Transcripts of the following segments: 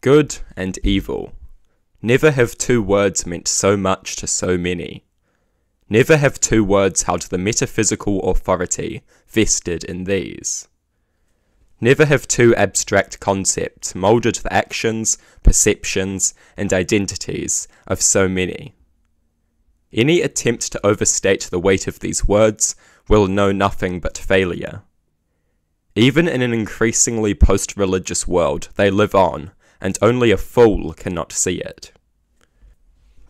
Good and evil. Never have two words meant so much to so many. Never have two words held the metaphysical authority vested in these. Never have two abstract concepts moulded the actions, perceptions, and identities of so many. Any attempt to overstate the weight of these words will know nothing but failure. Even in an increasingly post-religious world, they live on, and only a fool cannot see it.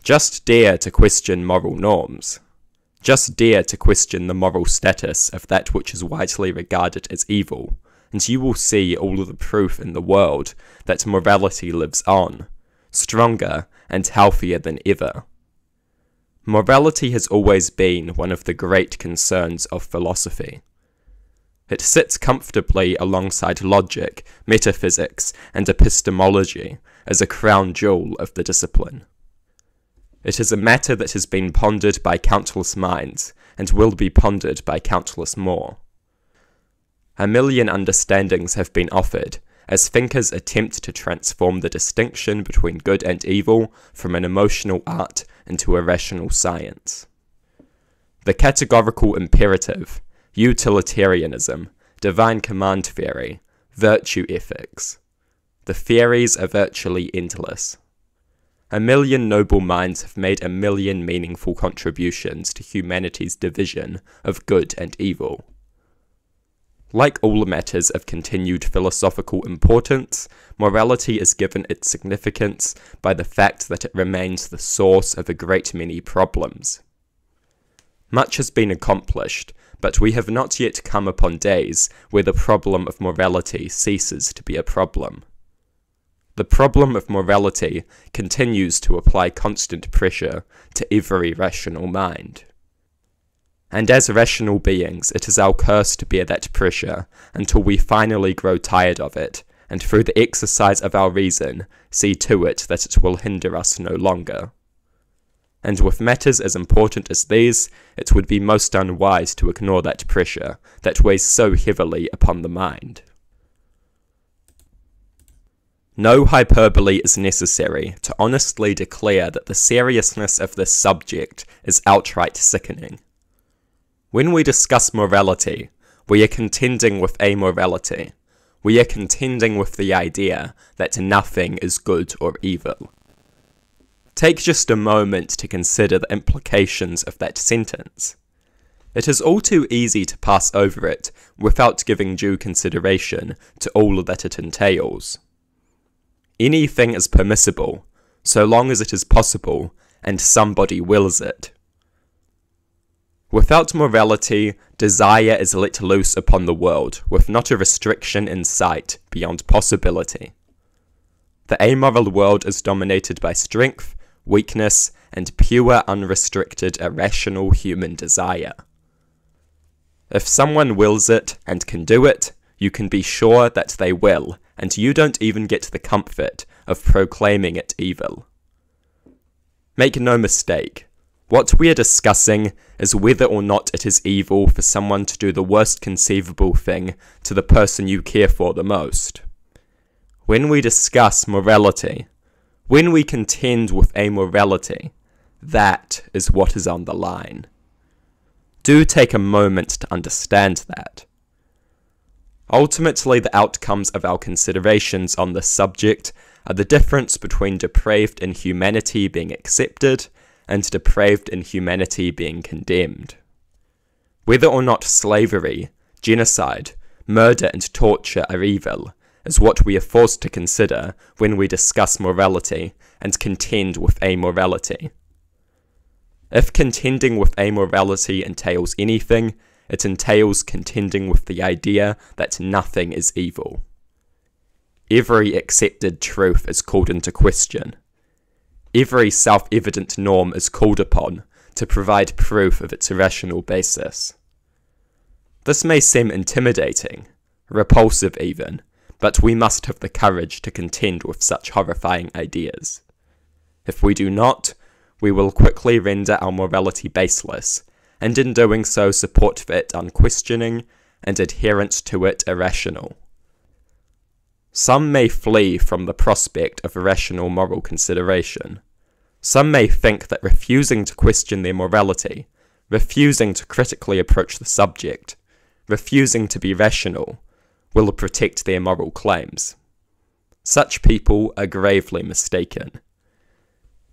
Just dare to question moral norms. Just dare to question the moral status of that which is widely regarded as evil, and you will see all of the proof in the world that morality lives on, stronger and healthier than ever. Morality has always been one of the great concerns of philosophy. It sits comfortably alongside logic, metaphysics, and epistemology as a crown jewel of the discipline. It is a matter that has been pondered by countless minds, and will be pondered by countless more. A million understandings have been offered, as thinkers attempt to transform the distinction between good and evil from an emotional art into a rational science. The categorical imperative, utilitarianism, divine command theory, virtue ethics. The theories are virtually endless. A million noble minds have made a million meaningful contributions to humanity's division of good and evil. Like all matters of continued philosophical importance, morality is given its significance by the fact that it remains the source of a great many problems. Much has been accomplished, but we have not yet come upon days where the problem of morality ceases to be a problem. The problem of morality continues to apply constant pressure to every rational mind. And as rational beings, it is our curse to bear that pressure until we finally grow tired of it, and through the exercise of our reason, see to it that it will hinder us no longer. And with matters as important as these, it would be most unwise to ignore that pressure that weighs so heavily upon the mind. No hyperbole is necessary to honestly declare that the seriousness of this subject is outright sickening. When we discuss morality, we are contending with amorality. We are contending with the idea that nothing is good or evil. Take just a moment to consider the implications of that sentence. It is all too easy to pass over it without giving due consideration to all that it entails. Anything is permissible, so long as it is possible and somebody wills it. Without morality, desire is let loose upon the world, with not a restriction in sight beyond possibility. The amoral world is dominated by strength, weakness, and pure, unrestricted, irrational human desire. If someone wills it and can do it, you can be sure that they will, and you don't even get the comfort of proclaiming it evil. Make no mistake, what we are discussing is whether or not it is evil for someone to do the worst conceivable thing to the person you care for the most. When we discuss morality, when we contend with amorality, that is what is on the line. Do take a moment to understand that. Ultimately, the outcomes of our considerations on this subject are the difference between depraved inhumanity being accepted and depraved inhumanity being condemned. Whether or not slavery, genocide, murder and torture are evil is what we are forced to consider when we discuss morality and contend with amorality. If contending with amorality entails anything, it entails contending with the idea that nothing is evil. Every accepted truth is called into question. Every self-evident norm is called upon to provide proof of its rational basis. This may seem intimidating, repulsive even, but we must have the courage to contend with such horrifying ideas. If we do not, we will quickly render our morality baseless, and in doing so support for it unquestioning, and adherence to it irrational. Some may flee from the prospect of rational moral consideration. Some may think that refusing to question their morality, refusing to critically approach the subject, refusing to be rational, will protect their moral claims. Such people are gravely mistaken.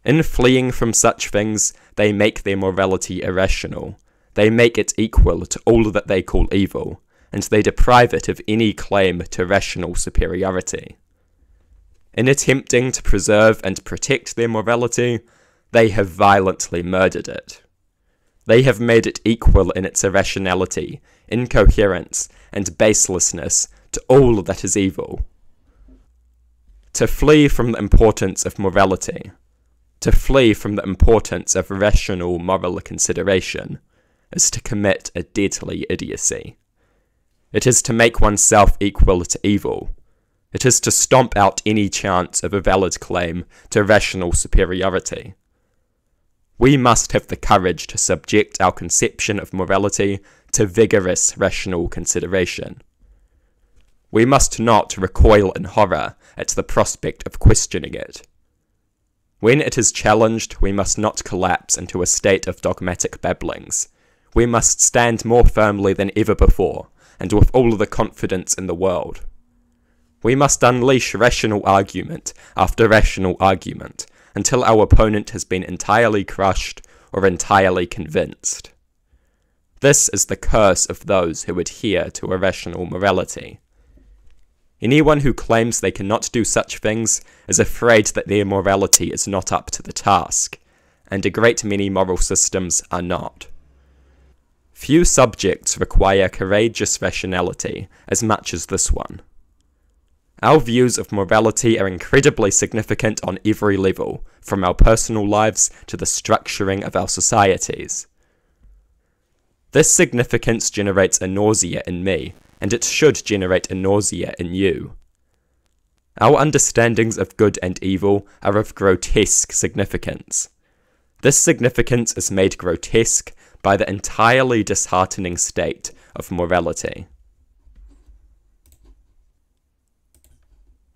In fleeing from such things, they make their morality irrational. They make it equal to all that they call evil, and they deprive it of any claim to rational superiority. In attempting to preserve and protect their morality, they have violently murdered it. They have made it equal in its irrationality, incoherence, and baselessness to all that is evil. To flee from the importance of morality, to flee from the importance of rational moral consideration, is to commit a deadly idiocy. It is to make oneself equal to evil. It is to stomp out any chance of a valid claim to rational superiority. We must have the courage to subject our conception of morality to vigorous rational consideration. We must not recoil in horror at the prospect of questioning it. When it is challenged, we must not collapse into a state of dogmatic babblings. We must stand more firmly than ever before, and with all the confidence in the world. We must unleash rational argument after rational argument, until our opponent has been entirely crushed or entirely convinced. This is the curse of those who adhere to irrational morality. Anyone who claims they cannot do such things is afraid that their morality is not up to the task, and a great many moral systems are not. Few subjects require courageous rationality as much as this one. Our views of morality are incredibly significant on every level, from our personal lives to the structuring of our societies. This significance generates a nausea in me, and it should generate a nausea in you. Our understandings of good and evil are of grotesque significance. This significance is made grotesque by the entirely disheartening state of morality.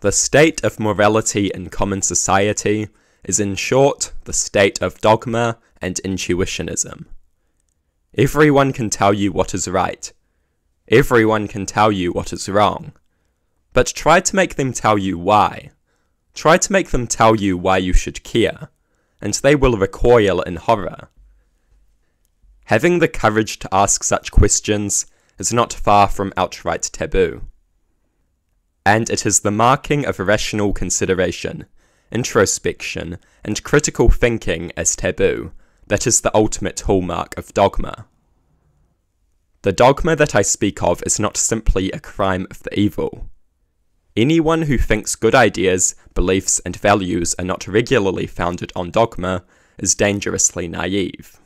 The state of morality in common society is, in short, the state of dogma and intuitionism. Everyone can tell you what is right. Everyone can tell you what is wrong. But try to make them tell you why. Try to make them tell you why you should care, and they will recoil in horror. Having the courage to ask such questions is not far from outright taboo. And it is the marking of rational consideration, introspection, and critical thinking as taboo that is the ultimate hallmark of dogma. The dogma that I speak of is not simply a crime of the evil. Anyone who thinks good ideas, beliefs, and values are not regularly founded on dogma is dangerously naive.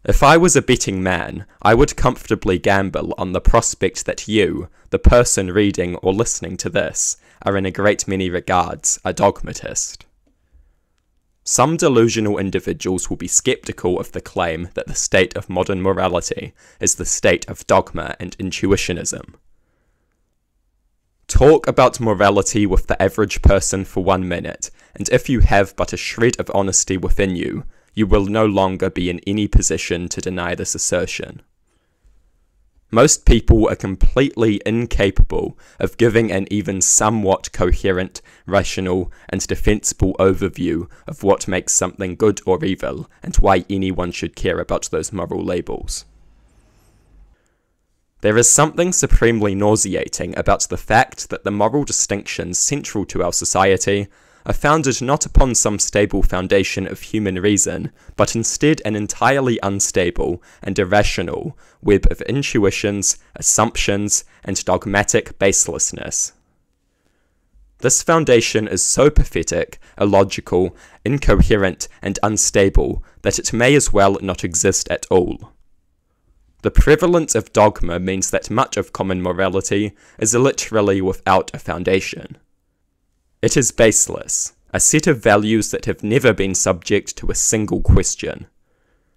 If I was a betting man, I would comfortably gamble on the prospect that you, the person reading or listening to this, are in a great many regards a dogmatist. Some delusional individuals will be skeptical of the claim that the state of modern morality is the state of dogma and intuitionism. Talk about morality with the average person for 1 minute, and if you have but a shred of honesty within you, you will no longer be in any position to deny this assertion. Most people are completely incapable of giving an even somewhat coherent, rational, and defensible overview of what makes something good or evil, and why anyone should care about those moral labels. There is something supremely nauseating about the fact that the moral distinctions central to our society are founded not upon some stable foundation of human reason, but instead an entirely unstable and irrational web of intuitions, assumptions, and dogmatic baselessness. This foundation is so pathetic, illogical, incoherent, and unstable that it may as well not exist at all. The prevalence of dogma means that much of common morality is literally without a foundation. It is baseless, a set of values that have never been subject to a single question.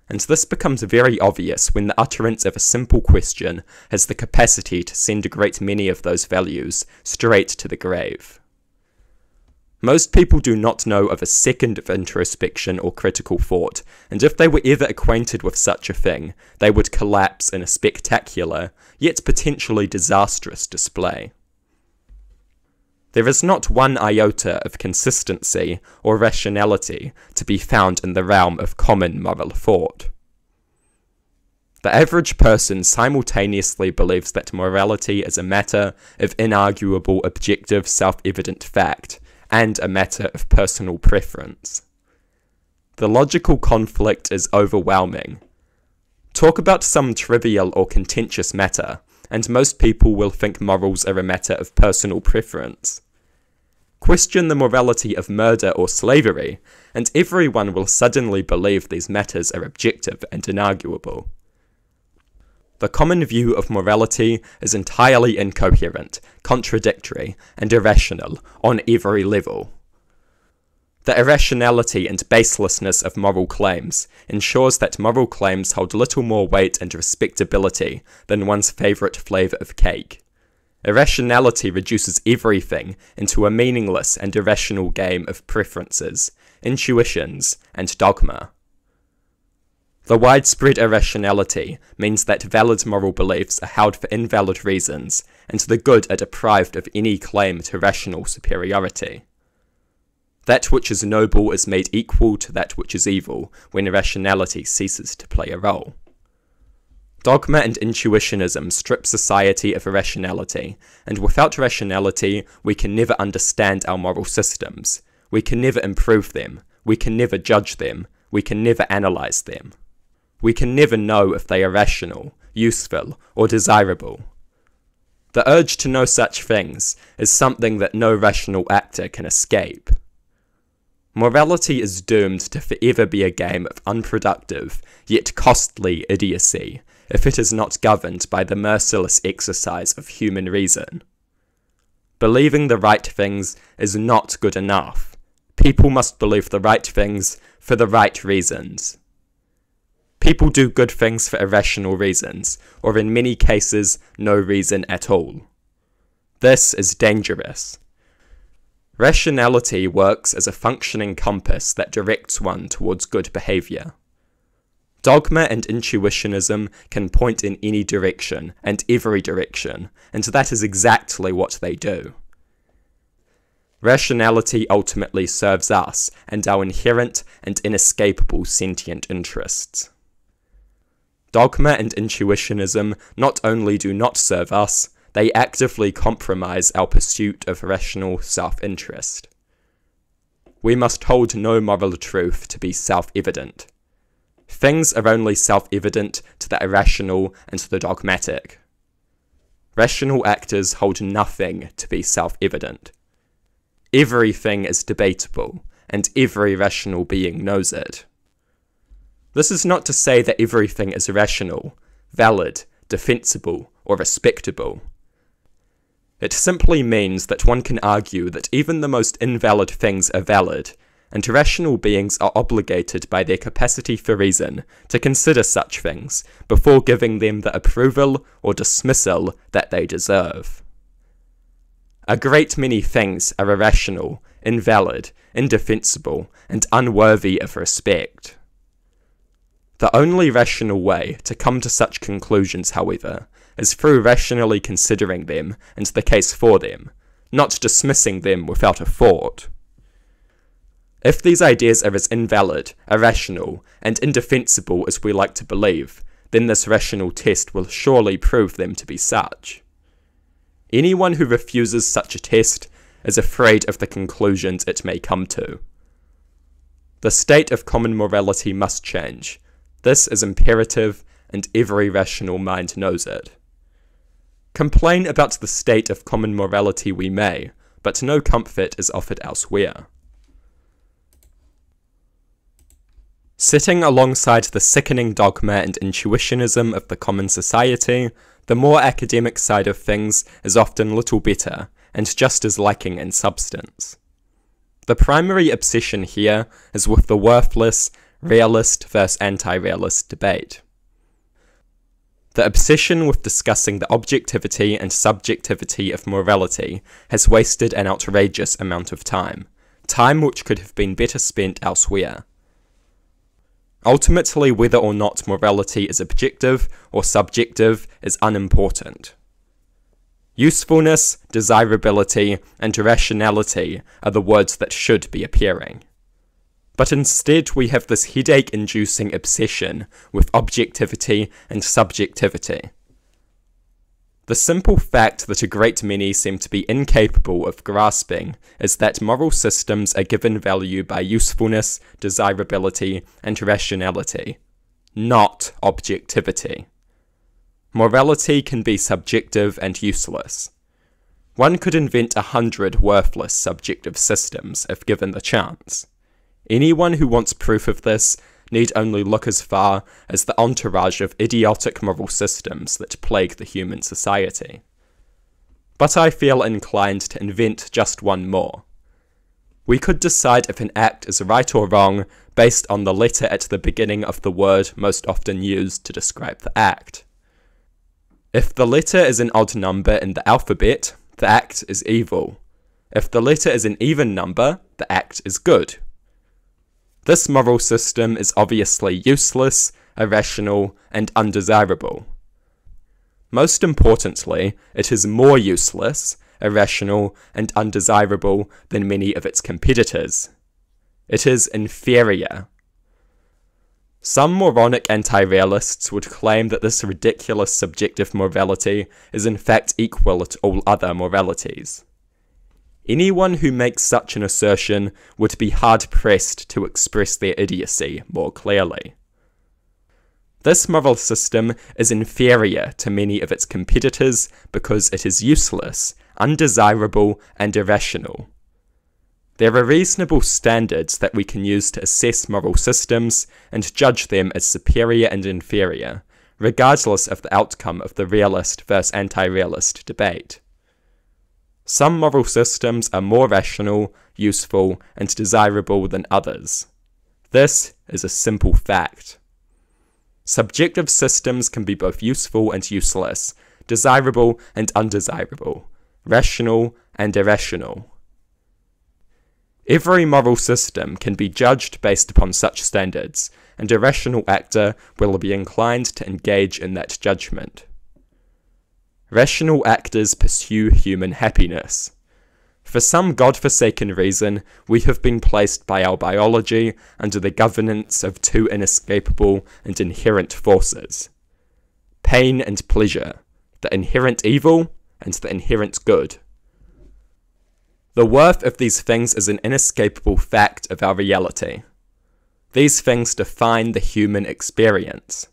and this becomes very obvious when the utterance of a simple question has the capacity to send a great many of those values straight to the grave. Most people do not know of a second of introspection or critical thought, and if they were ever acquainted with such a thing, they would collapse in a spectacular, yet potentially disastrous display. There is not one iota of consistency or rationality to be found in the realm of common moral thought. The average person simultaneously believes that morality is a matter of inarguable objective self-evident fact, and a matter of personal preference. The logical conflict is overwhelming. Talk about some trivial or contentious matter, and most people will think morals are a matter of personal preference. Question the morality of murder or slavery, and everyone will suddenly believe these matters are objective and inarguable. The common view of morality is entirely incoherent, contradictory, and irrational on every level. The irrationality and baselessness of moral claims ensures that moral claims hold little more weight and respectability than one's favourite flavour of cake. Irrationality reduces everything into a meaningless and irrational game of preferences, intuitions, and dogma. The widespread irrationality means that valid moral beliefs are held for invalid reasons, and the good are deprived of any claim to rational superiority. That which is noble is made equal to that which is evil when irrationality ceases to play a role. Dogma and intuitionism strip society of irrationality, and without rationality we can never understand our moral systems, we can never improve them, we can never judge them, we can never analyse them. We can never know if they are rational, useful, or desirable. The urge to know such things is something that no rational actor can escape. Morality is doomed to forever be a game of unproductive, yet costly idiocy, if it is not governed by the merciless exercise of human reason. Believing the right things is not good enough. People must believe the right things for the right reasons. People do good things for irrational reasons, or in many cases, no reason at all. This is dangerous. Rationality works as a functioning compass that directs one towards good behaviour. Dogma and intuitionism can point in any direction, and every direction, and that is exactly what they do. Rationality ultimately serves us and our inherent and inescapable sentient interests. Dogma and intuitionism not only do not serve us, they actively compromise our pursuit of rational self-interest. We must hold no moral truth to be self-evident. Things are only self-evident to the irrational and the dogmatic. Rational actors hold nothing to be self-evident. Everything is debatable, and every rational being knows it. This is not to say that everything is rational, valid, defensible, or respectable. It simply means that one can argue that even the most invalid things are valid, and rational beings are obligated by their capacity for reason to consider such things before giving them the approval or dismissal that they deserve. A great many things are irrational, invalid, indefensible, and unworthy of respect. The only rational way to come to such conclusions, however, is through rationally considering them and the case for them, not dismissing them without a thought. If these ideas are as invalid, irrational, and indefensible as we like to believe, then this rational test will surely prove them to be such. Anyone who refuses such a test is afraid of the conclusions it may come to. The state of common morality must change. This is imperative, and every rational mind knows it. Complain about the state of common morality we may, but no comfort is offered elsewhere. Sitting alongside the sickening dogma and intuitionism of the common society, the more academic side of things is often little better, and just as lacking in substance. The primary obsession here is with the worthless, realist versus anti-realist debate. The obsession with discussing the objectivity and subjectivity of morality has wasted an outrageous amount of time which could have been better spent elsewhere. Ultimately, whether or not morality is objective or subjective is unimportant. Usefulness, desirability, and rationality are the words that should be appearing. But instead we have this headache-inducing obsession with objectivity and subjectivity. The simple fact that a great many seem to be incapable of grasping is that moral systems are given value by usefulness, desirability, and rationality, not objectivity. Morality can be subjective and useless. One could invent 100 worthless subjective systems if given the chance. Anyone who wants proof of this need only look as far as the entourage of idiotic moral systems that plague the human society. But I feel inclined to invent just one more. We could decide if an act is right or wrong based on the letter at the beginning of the word most often used to describe the act. If the letter is an odd number in the alphabet, the act is evil. If the letter is an even number, the act is good. This moral system is obviously useless, irrational, and undesirable. Most importantly, it is more useless, irrational, and undesirable than many of its competitors. It is inferior. Some moronic anti-realists would claim that this ridiculous subjective morality is in fact equal to all other moralities. Anyone who makes such an assertion would be hard-pressed to express their idiocy more clearly. This moral system is inferior to many of its competitors because it is useless, undesirable, and irrational. There are reasonable standards that we can use to assess moral systems and judge them as superior and inferior, regardless of the outcome of the realist versus anti-realist debate. Some moral systems are more rational, useful, and desirable than others. This is a simple fact. Subjective systems can be both useful and useless, desirable and undesirable, rational and irrational. Every moral system can be judged based upon such standards, and a rational actor will be inclined to engage in that judgment. Rational actors pursue human happiness. For some godforsaken reason, we have been placed by our biology under the governance of two inescapable and inherent forces: pain and pleasure, the inherent evil and the inherent good. The worth of these things is an inescapable fact of our reality. These things define the human experience.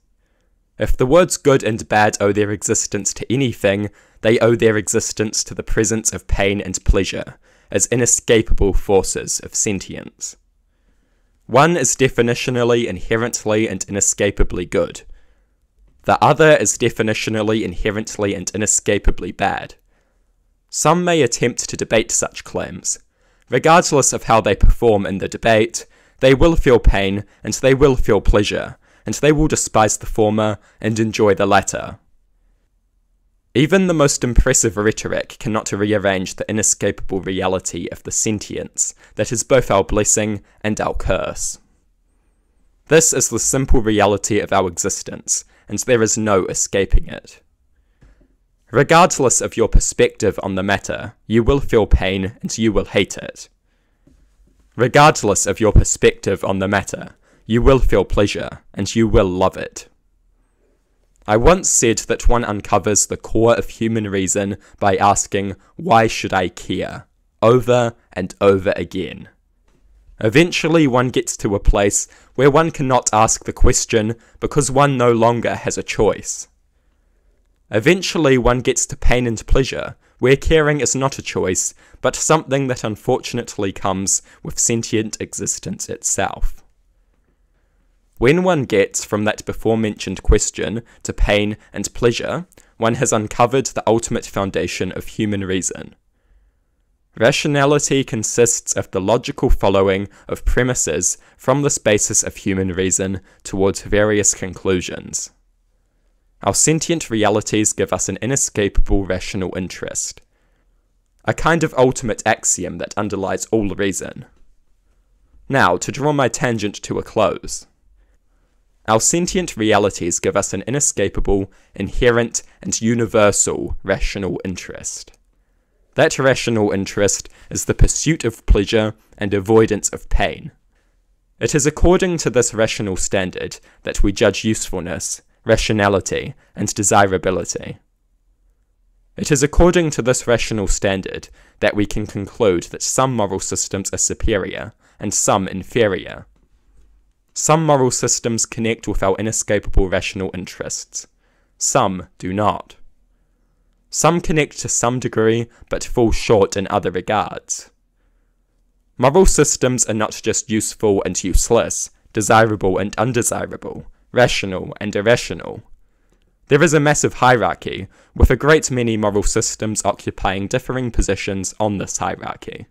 If the words good and bad owe their existence to anything, they owe their existence to the presence of pain and pleasure, as inescapable forces of sentience. One is definitionally, inherently, and inescapably good. The other is definitionally, inherently, and inescapably bad. Some may attempt to debate such claims. Regardless of how they perform in the debate, they will feel pain and they will feel pleasure, and they will despise the former and enjoy the latter. Even the most impressive rhetoric cannot rearrange the inescapable reality of the sentience that is both our blessing and our curse. This is the simple reality of our existence, and there is no escaping it. Regardless of your perspective on the matter, you will feel pain and you will hate it. Regardless of your perspective on the matter, you will feel pleasure and you will love it. I once said that one uncovers the core of human reason by asking, "Why should I care?" over and over again. Eventually one gets to a place where one cannot ask the question because one no longer has a choice. Eventually one gets to pain and pleasure, where caring is not a choice, but something that unfortunately comes with sentient existence itself. When one gets from that before-mentioned question to pain and pleasure, one has uncovered the ultimate foundation of human reason. Rationality consists of the logical following of premises from this basis of human reason towards various conclusions. Our sentient realities give us an inescapable rational interest, a kind of ultimate axiom that underlies all reason. Now, to draw my tangent to a close. Our sentient realities give us an inescapable, inherent, and universal rational interest. That rational interest is the pursuit of pleasure and avoidance of pain. It is according to this rational standard that we judge usefulness, rationality, and desirability. It is according to this rational standard that we can conclude that some moral systems are superior and some inferior. Some moral systems connect with our inescapable rational interests. Some do not. Some connect to some degree, but fall short in other regards. Moral systems are not just useful and useless, desirable and undesirable, rational and irrational. There is a massive hierarchy, with a great many moral systems occupying differing positions on this hierarchy.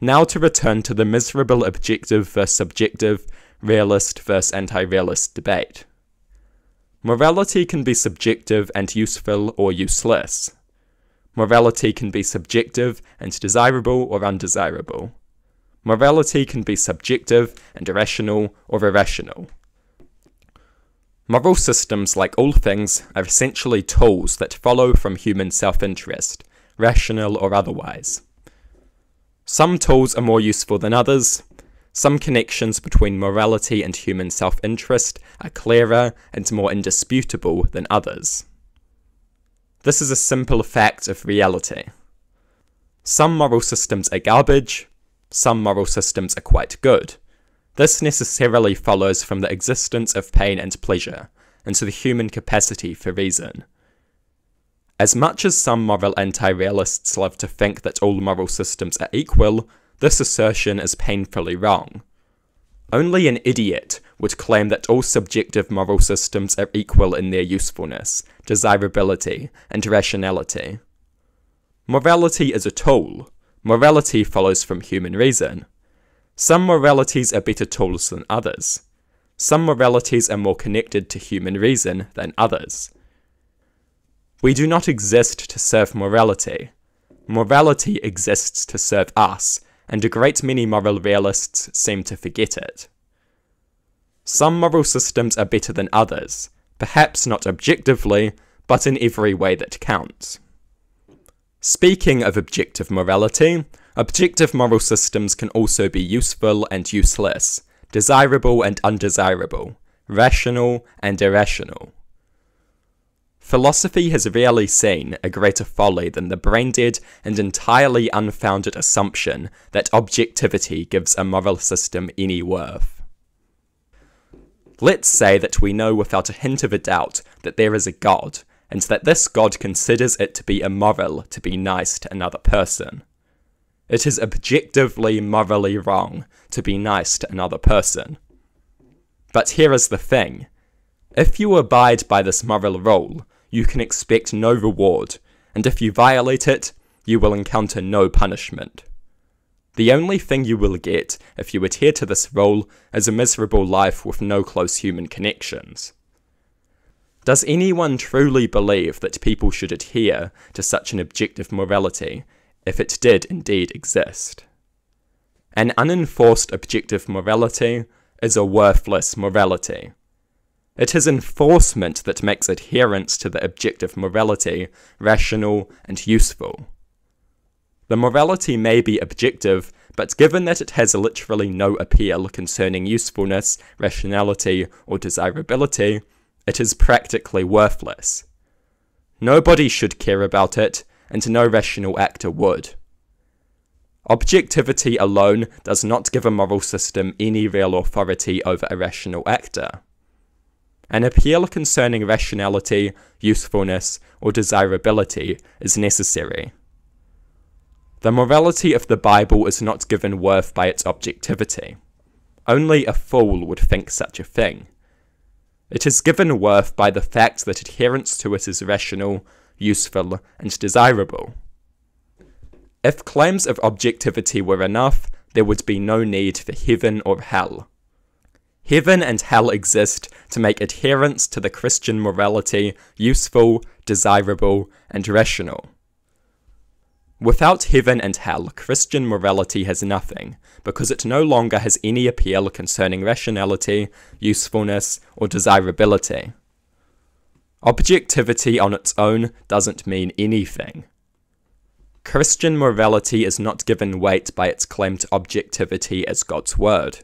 Now to return to the miserable objective versus subjective, realist versus anti-realist debate. Morality can be subjective and useful or useless. Morality can be subjective and desirable or undesirable. Morality can be subjective and irrational or irrational. Moral systems, like all things, are essentially tools that follow from human self-interest, rational or otherwise. Some tools are more useful than others. Some connections between morality and human self-interest are clearer and more indisputable than others. This is a simple fact of reality. Some moral systems are garbage, some moral systems are quite good. This necessarily follows from the existence of pain and pleasure, and to the human capacity for reason. As much as some moral anti-realists love to think that all moral systems are equal, this assertion is painfully wrong. Only an idiot would claim that all subjective moral systems are equal in their usefulness, desirability, and rationality. Morality is a tool. Morality follows from human reason. Some moralities are better tools than others. Some moralities are more connected to human reason than others. We do not exist to serve morality. Morality exists to serve us, and a great many moral realists seem to forget it. Some moral systems are better than others, perhaps not objectively, but in every way that counts. Speaking of objective morality, objective moral systems can also be useful and useless, desirable and undesirable, rational and irrational. Philosophy has rarely seen a greater folly than the brain-dead and entirely unfounded assumption that objectivity gives a moral system any worth. Let's say that we know without a hint of a doubt that there is a God, and that this God considers it to be immoral to be nice to another person. It is objectively morally wrong to be nice to another person. But here is the thing. If you abide by this moral rule, you can expect no reward, and if you violate it, you will encounter no punishment. The only thing you will get if you adhere to this rule is a miserable life with no close human connections. Does anyone truly believe that people should adhere to such an objective morality, if it did indeed exist? An unenforced objective morality is a worthless morality. It is enforcement that makes adherence to the objective morality rational and useful. The morality may be objective, but given that it has literally no appeal concerning usefulness, rationality, or desirability, it is practically worthless. Nobody should care about it, and no rational actor would. Objectivity alone does not give a moral system any real authority over a rational actor. An appeal concerning rationality, usefulness, or desirability is necessary. The morality of the Bible is not given worth by its objectivity. Only a fool would think such a thing. It is given worth by the fact that adherence to it is rational, useful, and desirable. If claims of objectivity were enough, there would be no need for heaven or hell. Heaven and hell exist to make adherence to the Christian morality useful, desirable, and rational. Without heaven and hell, Christian morality has nothing, because it no longer has any appeal concerning rationality, usefulness, or desirability. Objectivity on its own doesn't mean anything. Christian morality is not given weight by its claim to objectivity as God's word.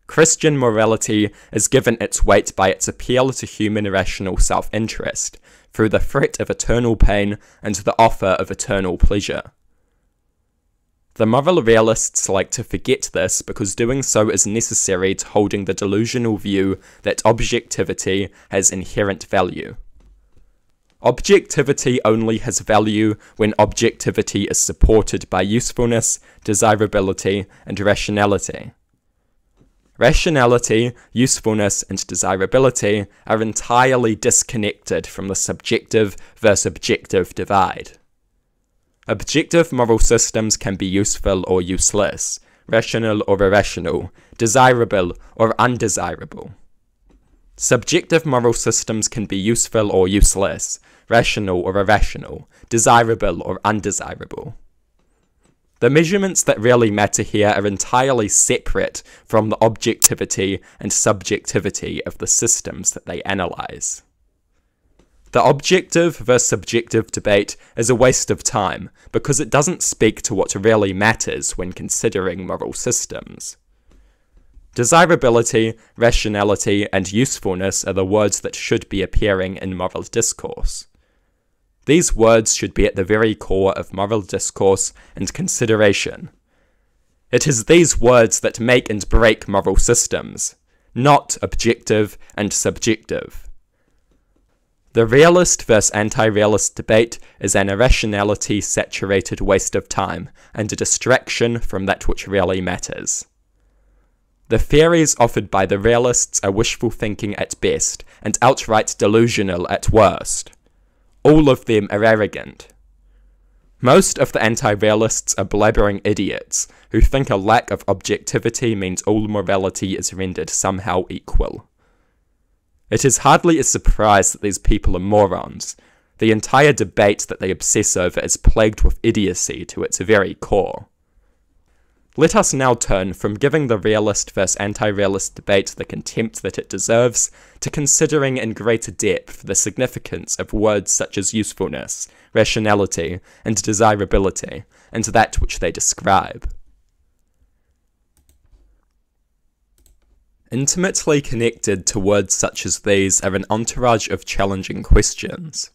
Christian morality is given its weight by its appeal to human rational self-interest, through the threat of eternal pain and the offer of eternal pleasure. The moral realists like to forget this because doing so is necessary to holding the delusional view that objectivity has inherent value. Objectivity only has value when objectivity is supported by usefulness, desirability, and rationality. Rationality, usefulness, and desirability are entirely disconnected from the subjective versus objective divide. Objective moral systems can be useful or useless, rational or irrational, desirable or undesirable. Subjective moral systems can be useful or useless, rational or irrational, desirable or undesirable. The measurements that really matter here are entirely separate from the objectivity and subjectivity of the systems that they analyze. The objective versus subjective debate is a waste of time because it doesn't speak to what really matters when considering moral systems. Desirability, rationality, and usefulness are the words that should be appearing in moral discourse. These words should be at the very core of moral discourse and consideration. It is these words that make and break moral systems, not objective and subjective. The realist versus anti-realist debate is an irrationality-saturated waste of time and a distraction from that which really matters. The theories offered by the realists are wishful thinking at best and outright delusional at worst. All of them are arrogant. Most of the anti-realists are blabbering idiots who think a lack of objectivity means all morality is rendered somehow equal. It is hardly a surprise that these people are morons. The entire debate that they obsess over is plagued with idiocy to its very core. Let us now turn from giving the realist versus anti-realist debate the contempt that it deserves, to considering in greater depth the significance of words such as usefulness, rationality, and desirability, and that which they describe. Intimately connected to words such as these are an entourage of challenging questions.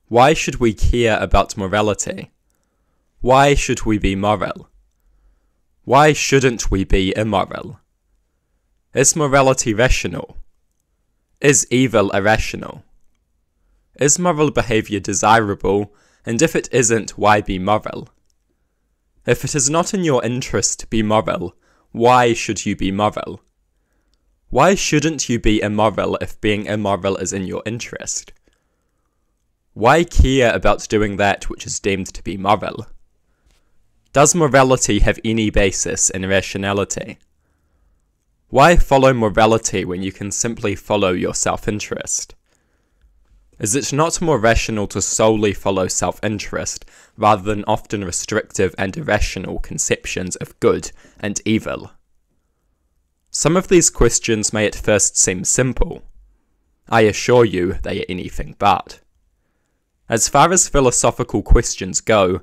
Why should we care about morality? Why should we be moral? Why shouldn't we be immoral? Is morality rational? Is evil irrational? Is moral behaviour desirable, and if it isn't, why be moral? If it is not in your interest to be moral, why should you be moral? Why shouldn't you be immoral if being immoral is in your interest? Why care about doing that which is deemed to be moral? Does morality have any basis in rationality? Why follow morality when you can simply follow your self-interest? Is it not more rational to solely follow self-interest, rather than often restrictive and irrational conceptions of good and evil? Some of these questions may at first seem simple. I assure you they are anything but. As far as philosophical questions go,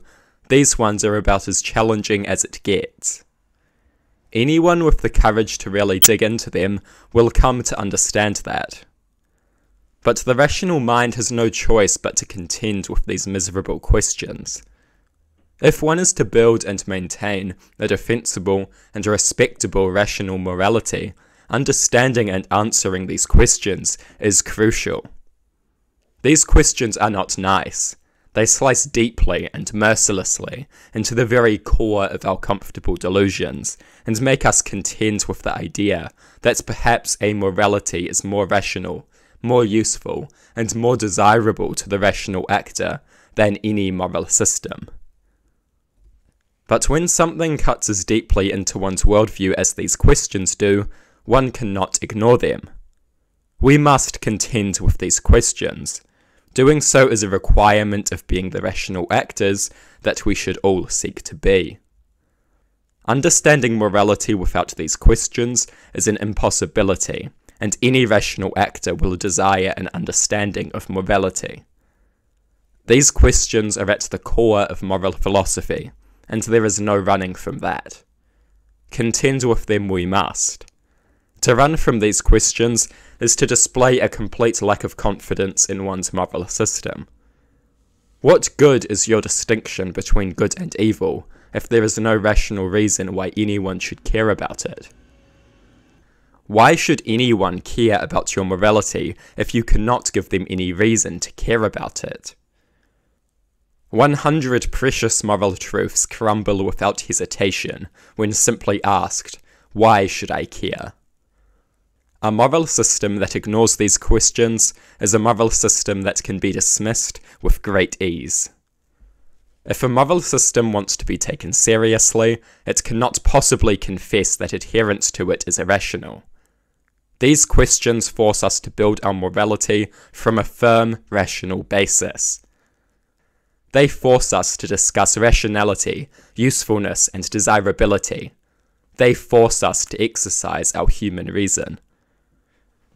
these ones are about as challenging as it gets. Anyone with the courage to really dig into them will come to understand that. But the rational mind has no choice but to contend with these miserable questions. If one is to build and maintain a defensible and respectable rational morality, understanding and answering these questions is crucial. These questions are not nice. They slice deeply and mercilessly into the very core of our comfortable delusions, and make us contend with the idea that perhaps a morality is more rational, more useful, and more desirable to the rational actor than any moral system. But when something cuts as deeply into one's worldview as these questions do, one cannot ignore them. We must contend with these questions. Doing so is a requirement of being the rational actors that we should all seek to be. Understanding morality without these questions is an impossibility, and any rational actor will desire an understanding of morality. These questions are at the core of moral philosophy, and there is no running from that. Contend with them we must. To run from these questions is to display a complete lack of confidence in one's moral system. What good is your distinction between good and evil if there is no rational reason why anyone should care about it? Why should anyone care about your morality if you cannot give them any reason to care about it? 100 precious moral truths crumble without hesitation when simply asked, why should I care? A moral system that ignores these questions is a moral system that can be dismissed with great ease. If a moral system wants to be taken seriously, it cannot possibly confess that adherence to it is irrational. These questions force us to build our morality from a firm, rational basis. They force us to discuss rationality, usefulness, and desirability. They force us to exercise our human reason.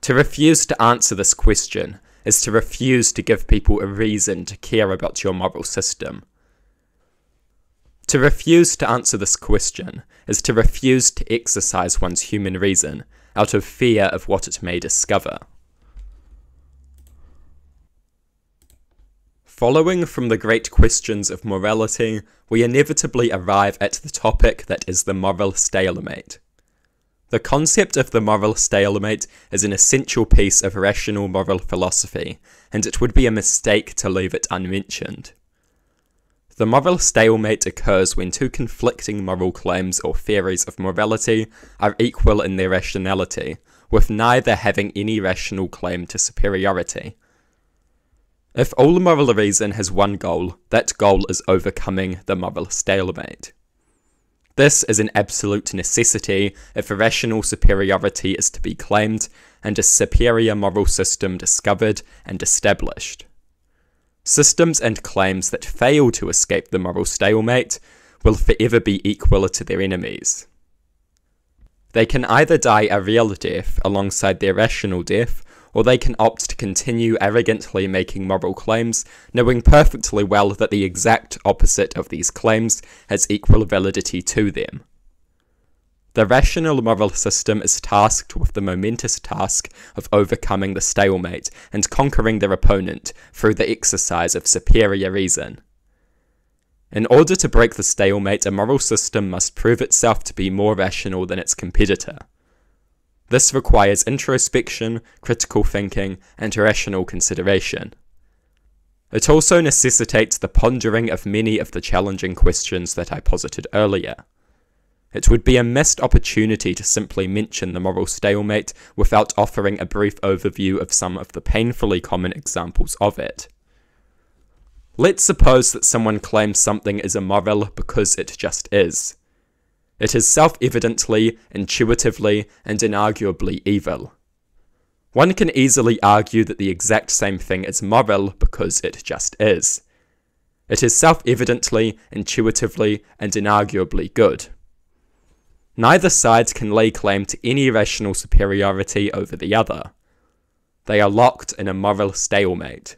To refuse to answer this question is to refuse to give people a reason to care about your moral system. To refuse to answer this question is to refuse to exercise one's human reason out of fear of what it may discover. Following from the great questions of morality, we inevitably arrive at the topic that is the moral stalemate. The concept of the moral stalemate is an essential piece of rational moral philosophy, and it would be a mistake to leave it unmentioned. The moral stalemate occurs when two conflicting moral claims or theories of morality are equal in their rationality, with neither having any rational claim to superiority. If all moral reason has one goal, that goal is overcoming the moral stalemate. This is an absolute necessity if a rational superiority is to be claimed and a superior moral system discovered and established. Systems and claims that fail to escape the moral stalemate will forever be equal to their enemies. They can either die a real death alongside their rational death, or they can opt to continue arrogantly making moral claims, knowing perfectly well that the exact opposite of these claims has equal validity to them. The rational moral system is tasked with the momentous task of overcoming the stalemate and conquering their opponent through the exercise of superior reason. In order to break the stalemate, a moral system must prove itself to be more rational than its competitor. This requires introspection, critical thinking, and rational consideration. It also necessitates the pondering of many of the challenging questions that I posited earlier. It would be a missed opportunity to simply mention the moral stalemate without offering a brief overview of some of the painfully common examples of it. Let's suppose that someone claims something is immoral because it just is. It is self-evidently, intuitively, and inarguably evil. One can easily argue that the exact same thing is moral because it just is. It is self-evidently, intuitively, and inarguably good. Neither side can lay claim to any rational superiority over the other. They are locked in a moral stalemate.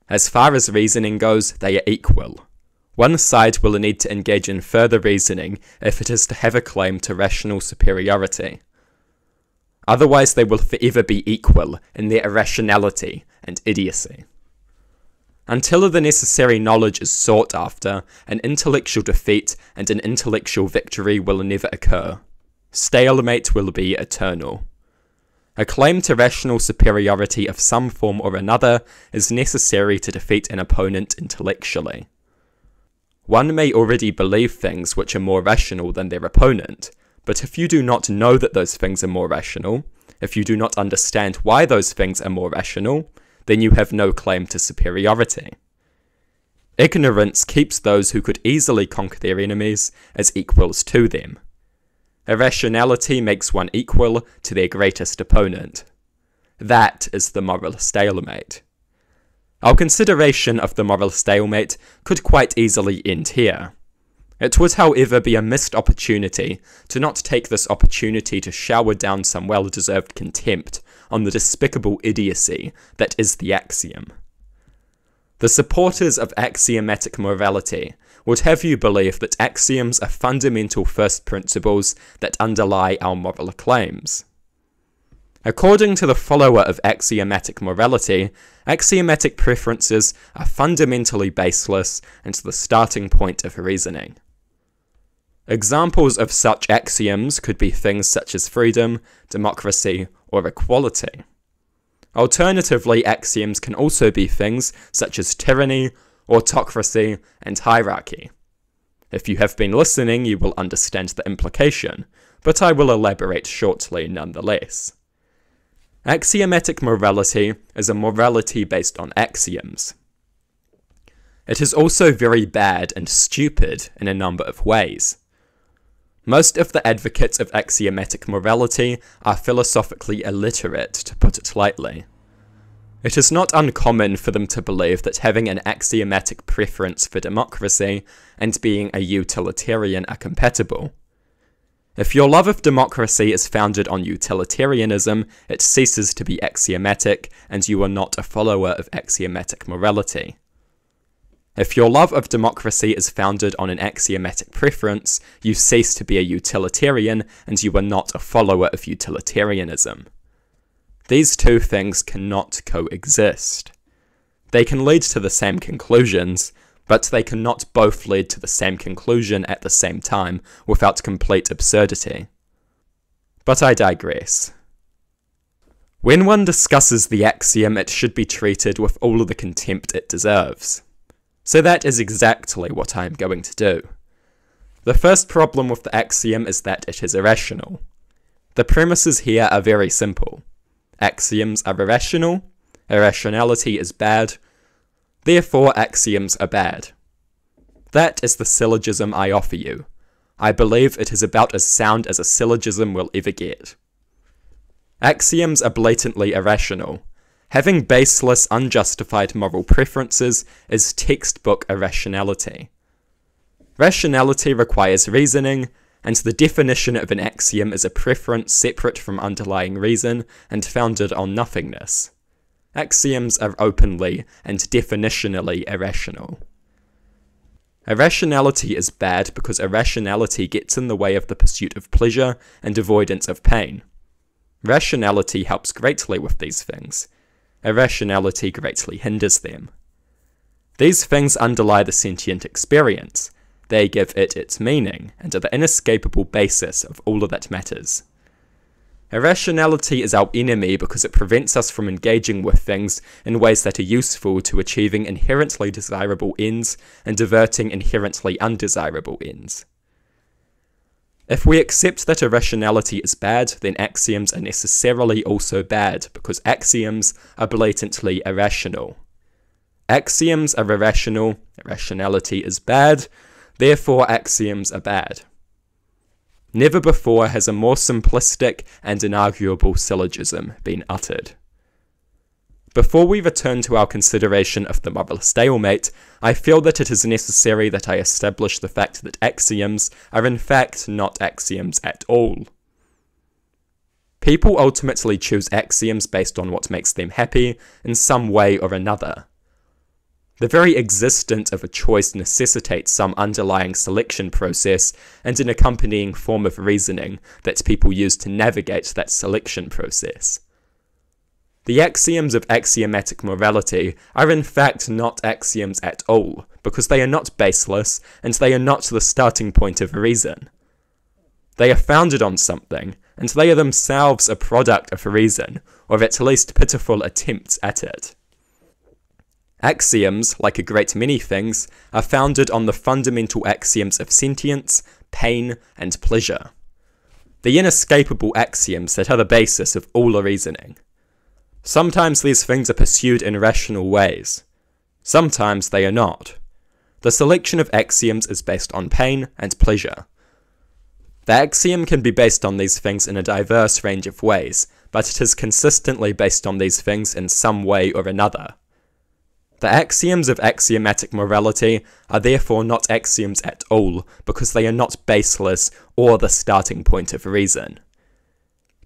As far as reasoning goes, they are equal. One side will need to engage in further reasoning if it is to have a claim to rational superiority. Otherwise they will forever be equal in their irrationality and idiocy. Until the necessary knowledge is sought after, an intellectual defeat and an intellectual victory will never occur. Stalemate will be eternal. A claim to rational superiority of some form or another is necessary to defeat an opponent intellectually. One may already believe things which are more rational than their opponent, but if you do not know that those things are more rational, if you do not understand why those things are more rational, then you have no claim to superiority. Ignorance keeps those who could easily conquer their enemies as equals to them. Irrationality makes one equal to their greatest opponent. That is the moral stalemate. Our consideration of the moral stalemate could quite easily end here. It would, however, be a missed opportunity to not take this opportunity to shower down some well-deserved contempt on the despicable idiocy that is the axiom. The supporters of axiomatic morality would have you believe that axioms are fundamental first principles that underlie our moral claims. According to the follower of axiomatic morality, axiomatic preferences are fundamentally baseless and the starting point of reasoning. Examples of such axioms could be things such as freedom, democracy, or equality. Alternatively, axioms can also be things such as tyranny, autocracy, and hierarchy. If you have been listening, you will understand the implication, but I will elaborate shortly nonetheless. Axiomatic morality is a morality based on axioms. It is also very bad and stupid in a number of ways. Most of the advocates of axiomatic morality are philosophically illiterate, to put it lightly. It is not uncommon for them to believe that having an axiomatic preference for democracy and being a utilitarian are compatible. If your love of democracy is founded on utilitarianism, it ceases to be axiomatic, and you are not a follower of axiomatic morality. If your love of democracy is founded on an axiomatic preference, you cease to be a utilitarian, and you are not a follower of utilitarianism. These two things cannot coexist. They can lead to the same conclusions, but they cannot both lead to the same conclusion at the same time without complete absurdity. But I digress. When one discusses the axiom, it should be treated with all of the contempt it deserves. So that is exactly what I am going to do. The first problem with the axiom is that it is irrational. The premises here are very simple. Axioms are irrational, irrationality is bad, therefore axioms are bad. That is the syllogism I offer you. I believe it is about as sound as a syllogism will ever get. Axioms are blatantly irrational. Having baseless, unjustified moral preferences is textbook irrationality. Rationality requires reasoning, and the definition of an axiom is a preference separate from underlying reason and founded on nothingness. Axioms are openly and definitionally irrational. Irrationality is bad because irrationality gets in the way of the pursuit of pleasure and avoidance of pain. Rationality helps greatly with these things. Irrationality greatly hinders them. These things underlie the sentient experience. They give it its meaning, and are the inescapable basis of all of that matters. Irrationality is our enemy because it prevents us from engaging with things in ways that are useful to achieving inherently desirable ends and diverting inherently undesirable ends. If we accept that irrationality is bad, then axioms are necessarily also bad because axioms are blatantly irrational. Axioms are irrational, irrationality is bad, therefore axioms are bad. Never before has a more simplistic and inarguable syllogism been uttered. Before we return to our consideration of the moral stalemate, I feel that it is necessary that I establish the fact that axioms are in fact not axioms at all. People ultimately choose axioms based on what makes them happy in some way or another. The very existence of a choice necessitates some underlying selection process and an accompanying form of reasoning that people use to navigate that selection process. The axioms of axiomatic morality are in fact not axioms at all, because they are not baseless, and they are not the starting point of reason. They are founded on something, and they are themselves a product of reason, or at least pitiful attempts at it. Axioms, like a great many things, are founded on the fundamental axioms of sentience, pain, and pleasure. The inescapable axioms that are the basis of all reasoning. Sometimes these things are pursued in rational ways. Sometimes they are not. The selection of axioms is based on pain and pleasure. The axiom can be based on these things in a diverse range of ways, but it is consistently based on these things in some way or another. The axioms of axiomatic morality are therefore not axioms at all, because they are not baseless or the starting point of reason.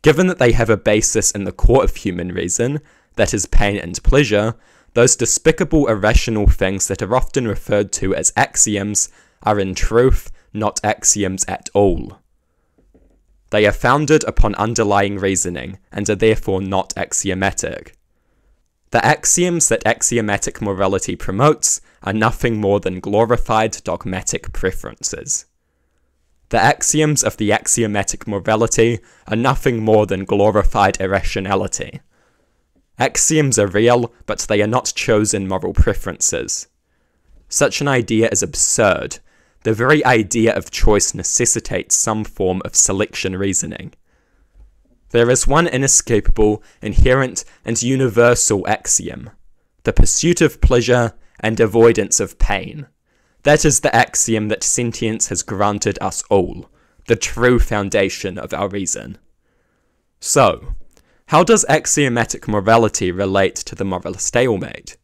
Given that they have a basis in the core of human reason, that is pain and pleasure, those despicable irrational things that are often referred to as axioms are in truth not axioms at all. They are founded upon underlying reasoning, and are therefore not axiomatic. The axioms that axiomatic morality promotes are nothing more than glorified dogmatic preferences. The axioms of the axiomatic morality are nothing more than glorified irrationality. Axioms are real, but they are not chosen moral preferences. Such an idea is absurd. The very idea of choice necessitates some form of selection reasoning. There is one inescapable, inherent, and universal axiom: the pursuit of pleasure and avoidance of pain. That is the axiom that sentience has granted us all, the true foundation of our reason. So, how does axiomatic morality relate to the moral stalemate?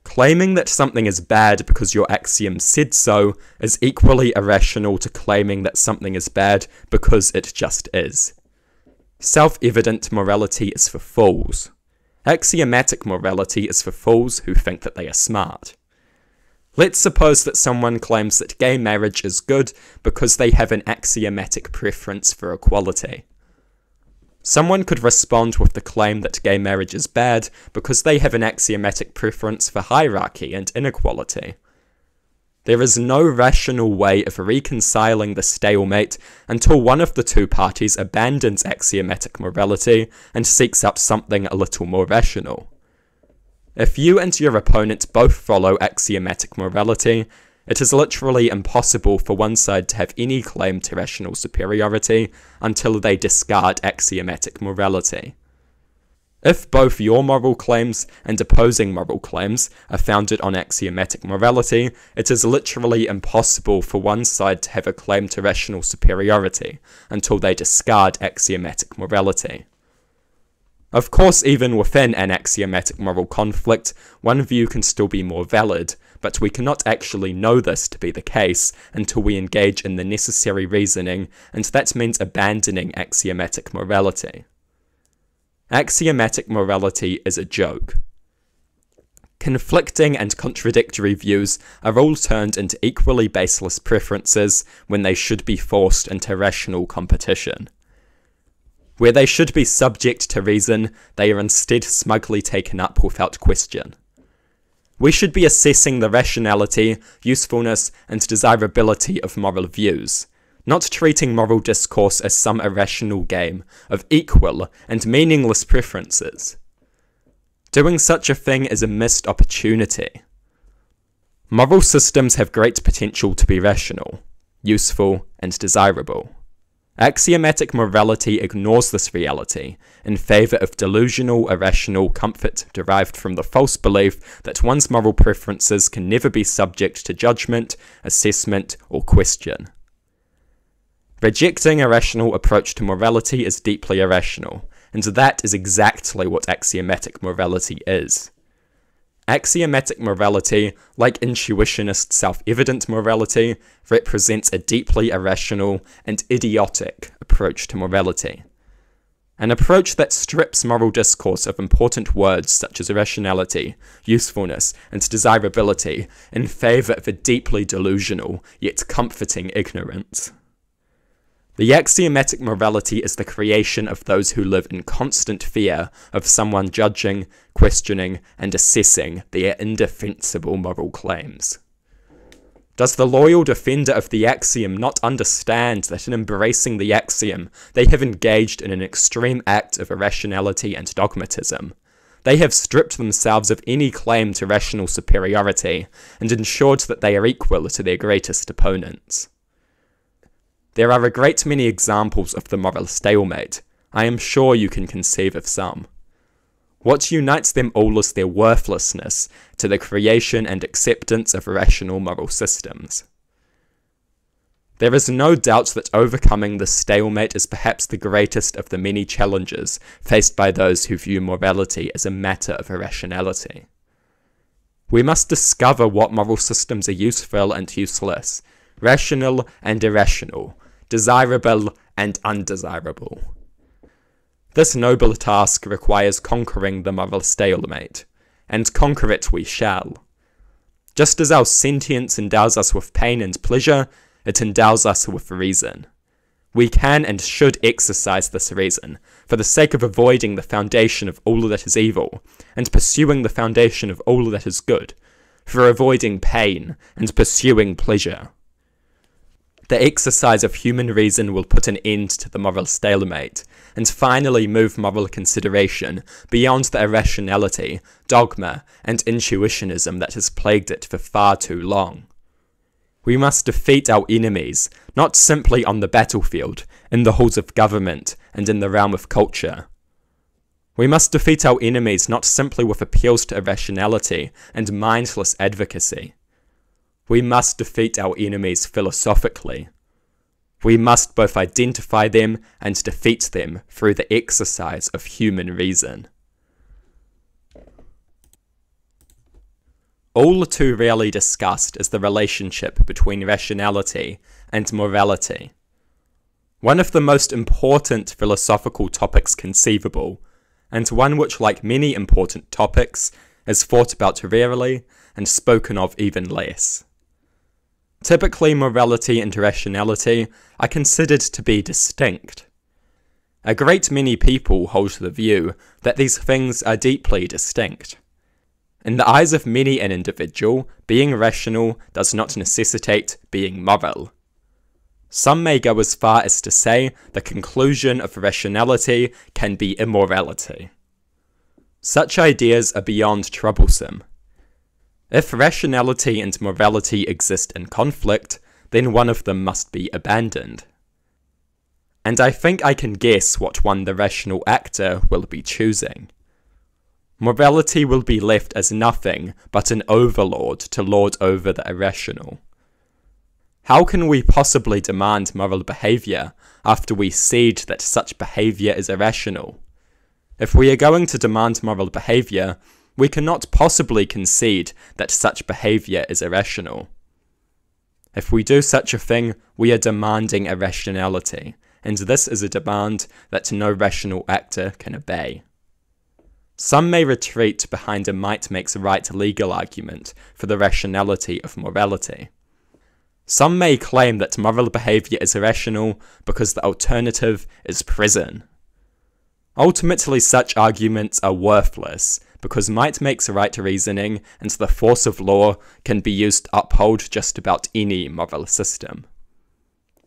Claiming that something is bad because your axiom said so is equally irrational to claiming that something is bad because it just is. Self-evident morality is for fools. Axiomatic morality is for fools who think that they are smart. Let's suppose that someone claims that gay marriage is good because they have an axiomatic preference for equality. Someone could respond with the claim that gay marriage is bad because they have an axiomatic preference for hierarchy and inequality. There is no rational way of reconciling the stalemate until one of the two parties abandons axiomatic morality and seeks up something a little more rational. If you and your opponent both follow axiomatic morality, it is literally impossible for one side to have any claim to rational superiority until they discard axiomatic morality. If both your moral claims and opposing moral claims are founded on axiomatic morality, it is literally impossible for one side to have a claim to rational superiority until they discard axiomatic morality. Of course, even within an axiomatic moral conflict, one view can still be more valid, but we cannot actually know this to be the case until we engage in the necessary reasoning, and that means abandoning axiomatic morality. Axiomatic morality is a joke. Conflicting and contradictory views are all turned into equally baseless preferences when they should be forced into rational competition. Where they should be subject to reason, they are instead smugly taken up without question. We should be assessing the rationality, usefulness, and desirability of moral views, not treating moral discourse as some irrational game of equal and meaningless preferences. Doing such a thing is a missed opportunity. Moral systems have great potential to be rational, useful, and desirable. Axiomatic morality ignores this reality in favour of delusional, irrational comfort derived from the false belief that one's moral preferences can never be subject to judgment, assessment, or question. Rejecting a rational approach to morality is deeply irrational, and that is exactly what axiomatic morality is. Axiomatic morality, like intuitionist self-evident morality, represents a deeply irrational and idiotic approach to morality. An approach that strips moral discourse of important words such as rationality, usefulness, and desirability in favour of a deeply delusional yet comforting ignorance. The axiomatic morality is the creation of those who live in constant fear of someone judging, questioning, and assessing their indefensible moral claims. Does the loyal defender of the axiom not understand that in embracing the axiom, they have engaged in an extreme act of irrationality and dogmatism? They have stripped themselves of any claim to rational superiority, and ensured that they are equal to their greatest opponents. There are a great many examples of the moral stalemate. I am sure you can conceive of some. What unites them all is their worthlessness to the creation and acceptance of rational moral systems. There is no doubt that overcoming this stalemate is perhaps the greatest of the many challenges faced by those who view morality as a matter of irrationality. We must discover what moral systems are useful and useless, rational and irrational, desirable and undesirable. This noble task requires conquering the moral stalemate, and conquer it we shall. Just as our sentience endows us with pain and pleasure, it endows us with reason. We can and should exercise this reason, for the sake of avoiding the foundation of all that is evil, and pursuing the foundation of all that is good, for avoiding pain and pursuing pleasure. The exercise of human reason will put an end to the moral stalemate, and finally move moral consideration beyond the irrationality, dogma, and intuitionism that has plagued it for far too long. We must defeat our enemies, not simply on the battlefield, in the halls of government, and in the realm of culture. We must defeat our enemies not simply with appeals to irrationality and mindless advocacy. We must defeat our enemies philosophically. We must both identify them and defeat them through the exercise of human reason. All too rarely discussed is the relationship between rationality and morality. One of the most important philosophical topics conceivable, and one which, like many important topics, is thought about rarely and spoken of even less. Typically, morality and rationality are considered to be distinct. A great many people hold the view that these things are deeply distinct. In the eyes of many an individual, being rational does not necessitate being moral. Some may go as far as to say the conclusion of rationality can be immorality. Such ideas are beyond troublesome. If rationality and morality exist in conflict, then one of them must be abandoned. And I think I can guess what one the rational actor will be choosing. Morality will be left as nothing but an overlord to lord over the irrational. How can we possibly demand moral behaviour after we cede that such behaviour is irrational? If we are going to demand moral behaviour, we cannot possibly concede that such behaviour is irrational. If we do such a thing, we are demanding irrationality, and this is a demand that no rational actor can obey. Some may retreat behind a might makes right legal argument for the rationality of morality. Some may claim that moral behaviour is irrational because the alternative is prison. Ultimately, such arguments are worthless, because might makes right reasoning and the force of law can be used to uphold just about any moral system.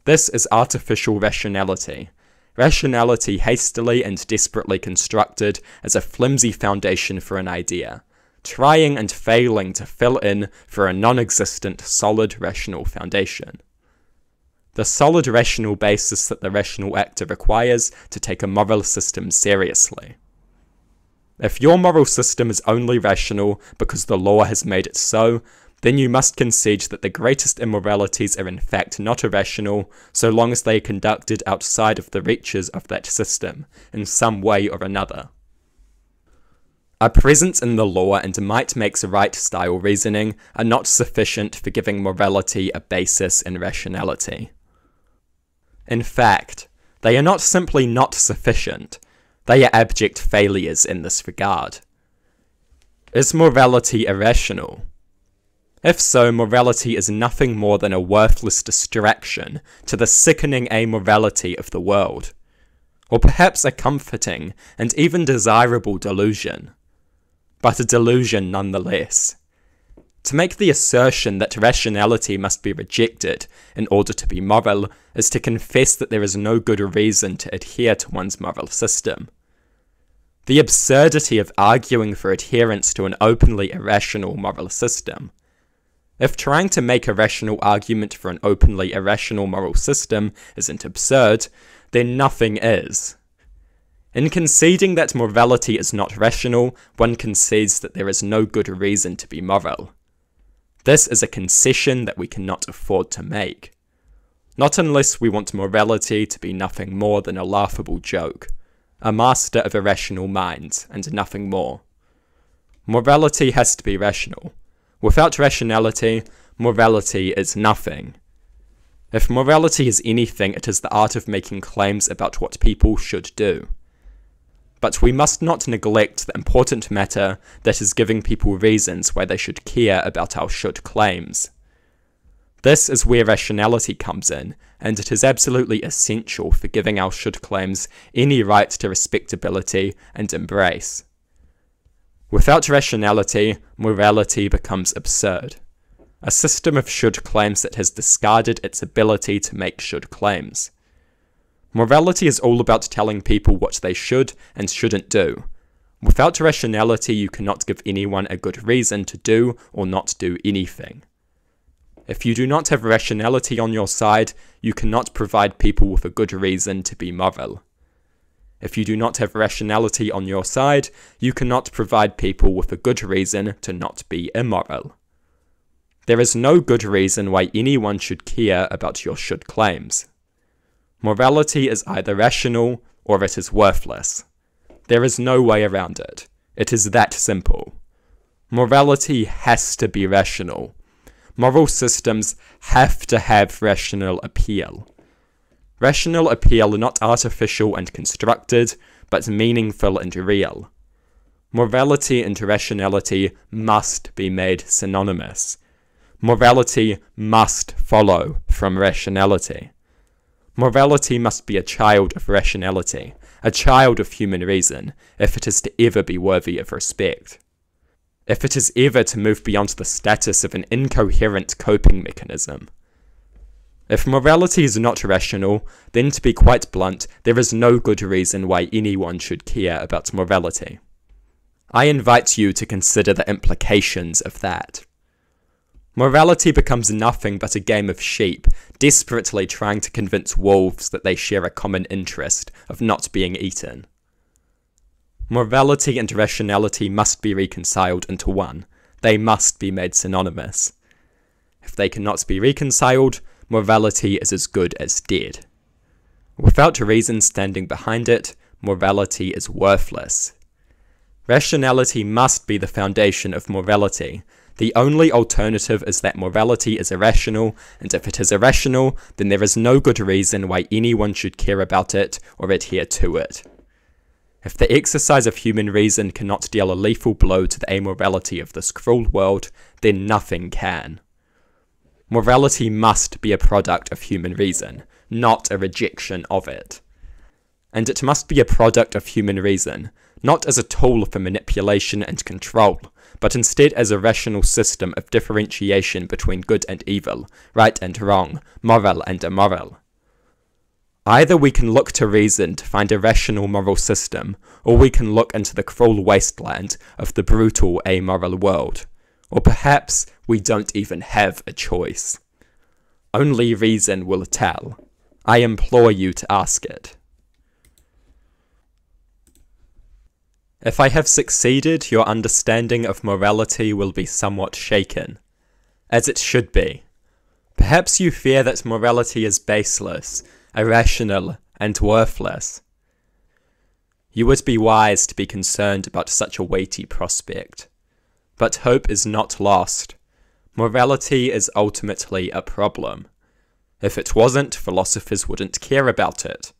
This is artificial rationality. Rationality hastily and desperately constructed as a flimsy foundation for an idea, trying and failing to fill in for a non-existent solid rational foundation. The solid rational basis that the rational actor requires to take a moral system seriously. If your moral system is only rational because the law has made it so, then you must concede that the greatest immoralities are in fact not irrational, so long as they are conducted outside of the reaches of that system, in some way or another. A presence in the law and might makes right style reasoning are not sufficient for giving morality a basis in rationality. In fact, they are not simply not sufficient, they are abject failures in this regard. Is morality irrational? If so, morality is nothing more than a worthless distraction to the sickening amorality of the world, or perhaps a comforting and even desirable delusion, but a delusion nonetheless. To make the assertion that rationality must be rejected in order to be moral is to confess that there is no good reason to adhere to one's moral system. The absurdity of arguing for adherence to an openly irrational moral system. If trying to make a rational argument for an openly irrational moral system isn't absurd, then nothing is. In conceding that morality is not rational, one concedes that there is no good reason to be moral. This is a concession that we cannot afford to make. Not unless we want morality to be nothing more than a laughable joke, a master of irrational minds, and nothing more. Morality has to be rational. Without rationality, morality is nothing. If morality is anything, it is the art of making claims about what people should do. But we must not neglect the important matter that is giving people reasons why they should care about our should claims. This is where rationality comes in, and it is absolutely essential for giving our should claims any right to respectability and embrace. Without rationality, morality becomes absurd. A system of should claims that has discarded its ability to make should claims. Morality is all about telling people what they should and shouldn't do. Without rationality, you cannot give anyone a good reason to do or not do anything. If you do not have rationality on your side, you cannot provide people with a good reason to be moral. If you do not have rationality on your side, you cannot provide people with a good reason to not be immoral. There is no good reason why anyone should care about your should claims. Morality is either rational or it is worthless. There is no way around it. It is that simple. Morality has to be rational. Moral systems have to have rational appeal. Rational appeal not artificial and constructed, but meaningful and real. Morality and rationality must be made synonymous. Morality must follow from rationality. Morality must be a child of rationality, a child of human reason, if it is to ever be worthy of respect. If it is ever to move beyond the status of an incoherent coping mechanism. If morality is not rational, then to be quite blunt, there is no good reason why anyone should care about morality. I invite you to consider the implications of that. Morality becomes nothing but a game of sheep, desperately trying to convince wolves that they share a common interest of not being eaten. Morality and rationality must be reconciled into one. They must be made synonymous. If they cannot be reconciled, morality is as good as dead. Without reason standing behind it, morality is worthless. Rationality must be the foundation of morality. The only alternative is that morality is irrational, and if it is irrational, then there is no good reason why anyone should care about it or adhere to it. If the exercise of human reason cannot deal a lethal blow to the amorality of this cruel world, then nothing can. Morality must be a product of human reason, not a rejection of it. And it must be a product of human reason, not as a tool for manipulation and control, but instead as a rational system of differentiation between good and evil, right and wrong, moral and immoral. Either we can look to reason to find a rational moral system, or we can look into the cruel wasteland of the brutal amoral world. Or perhaps we don't even have a choice. Only reason will tell. I implore you to ask it. If I have succeeded, your understanding of morality will be somewhat shaken, as it should be. Perhaps you fear that morality is baseless, irrational, and worthless. You would be wise to be concerned about such a weighty prospect. But hope is not lost. Morality is ultimately a problem. If it wasn't, philosophers wouldn't care about it.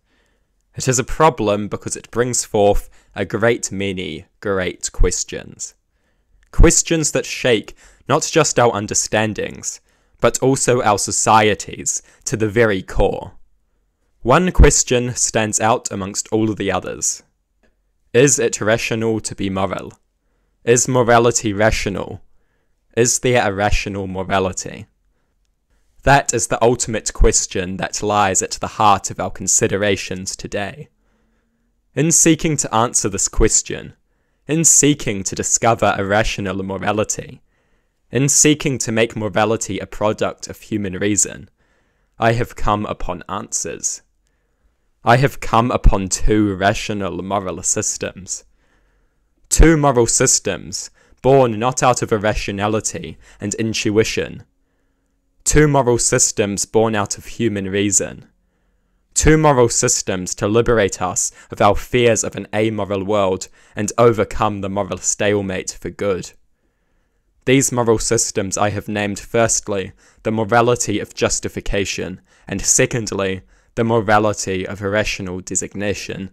It is a problem because it brings forth a great many great questions. Questions that shake not just our understandings, but also our societies to the very core. One question stands out amongst all the others. Is it rational to be moral? Is morality rational? Is there a rational morality? That is the ultimate question that lies at the heart of our considerations today. In seeking to answer this question, in seeking to discover a rational morality, in seeking to make morality a product of human reason, I have come upon answers. I have come upon two rational moral systems. Two moral systems, born not out of irrationality and intuition. Two moral systems born out of human reason. Two moral systems to liberate us of our fears of an amoral world and overcome the moral stalemate for good. These moral systems I have named firstly the morality of justification, and secondly the morality of irrational designation.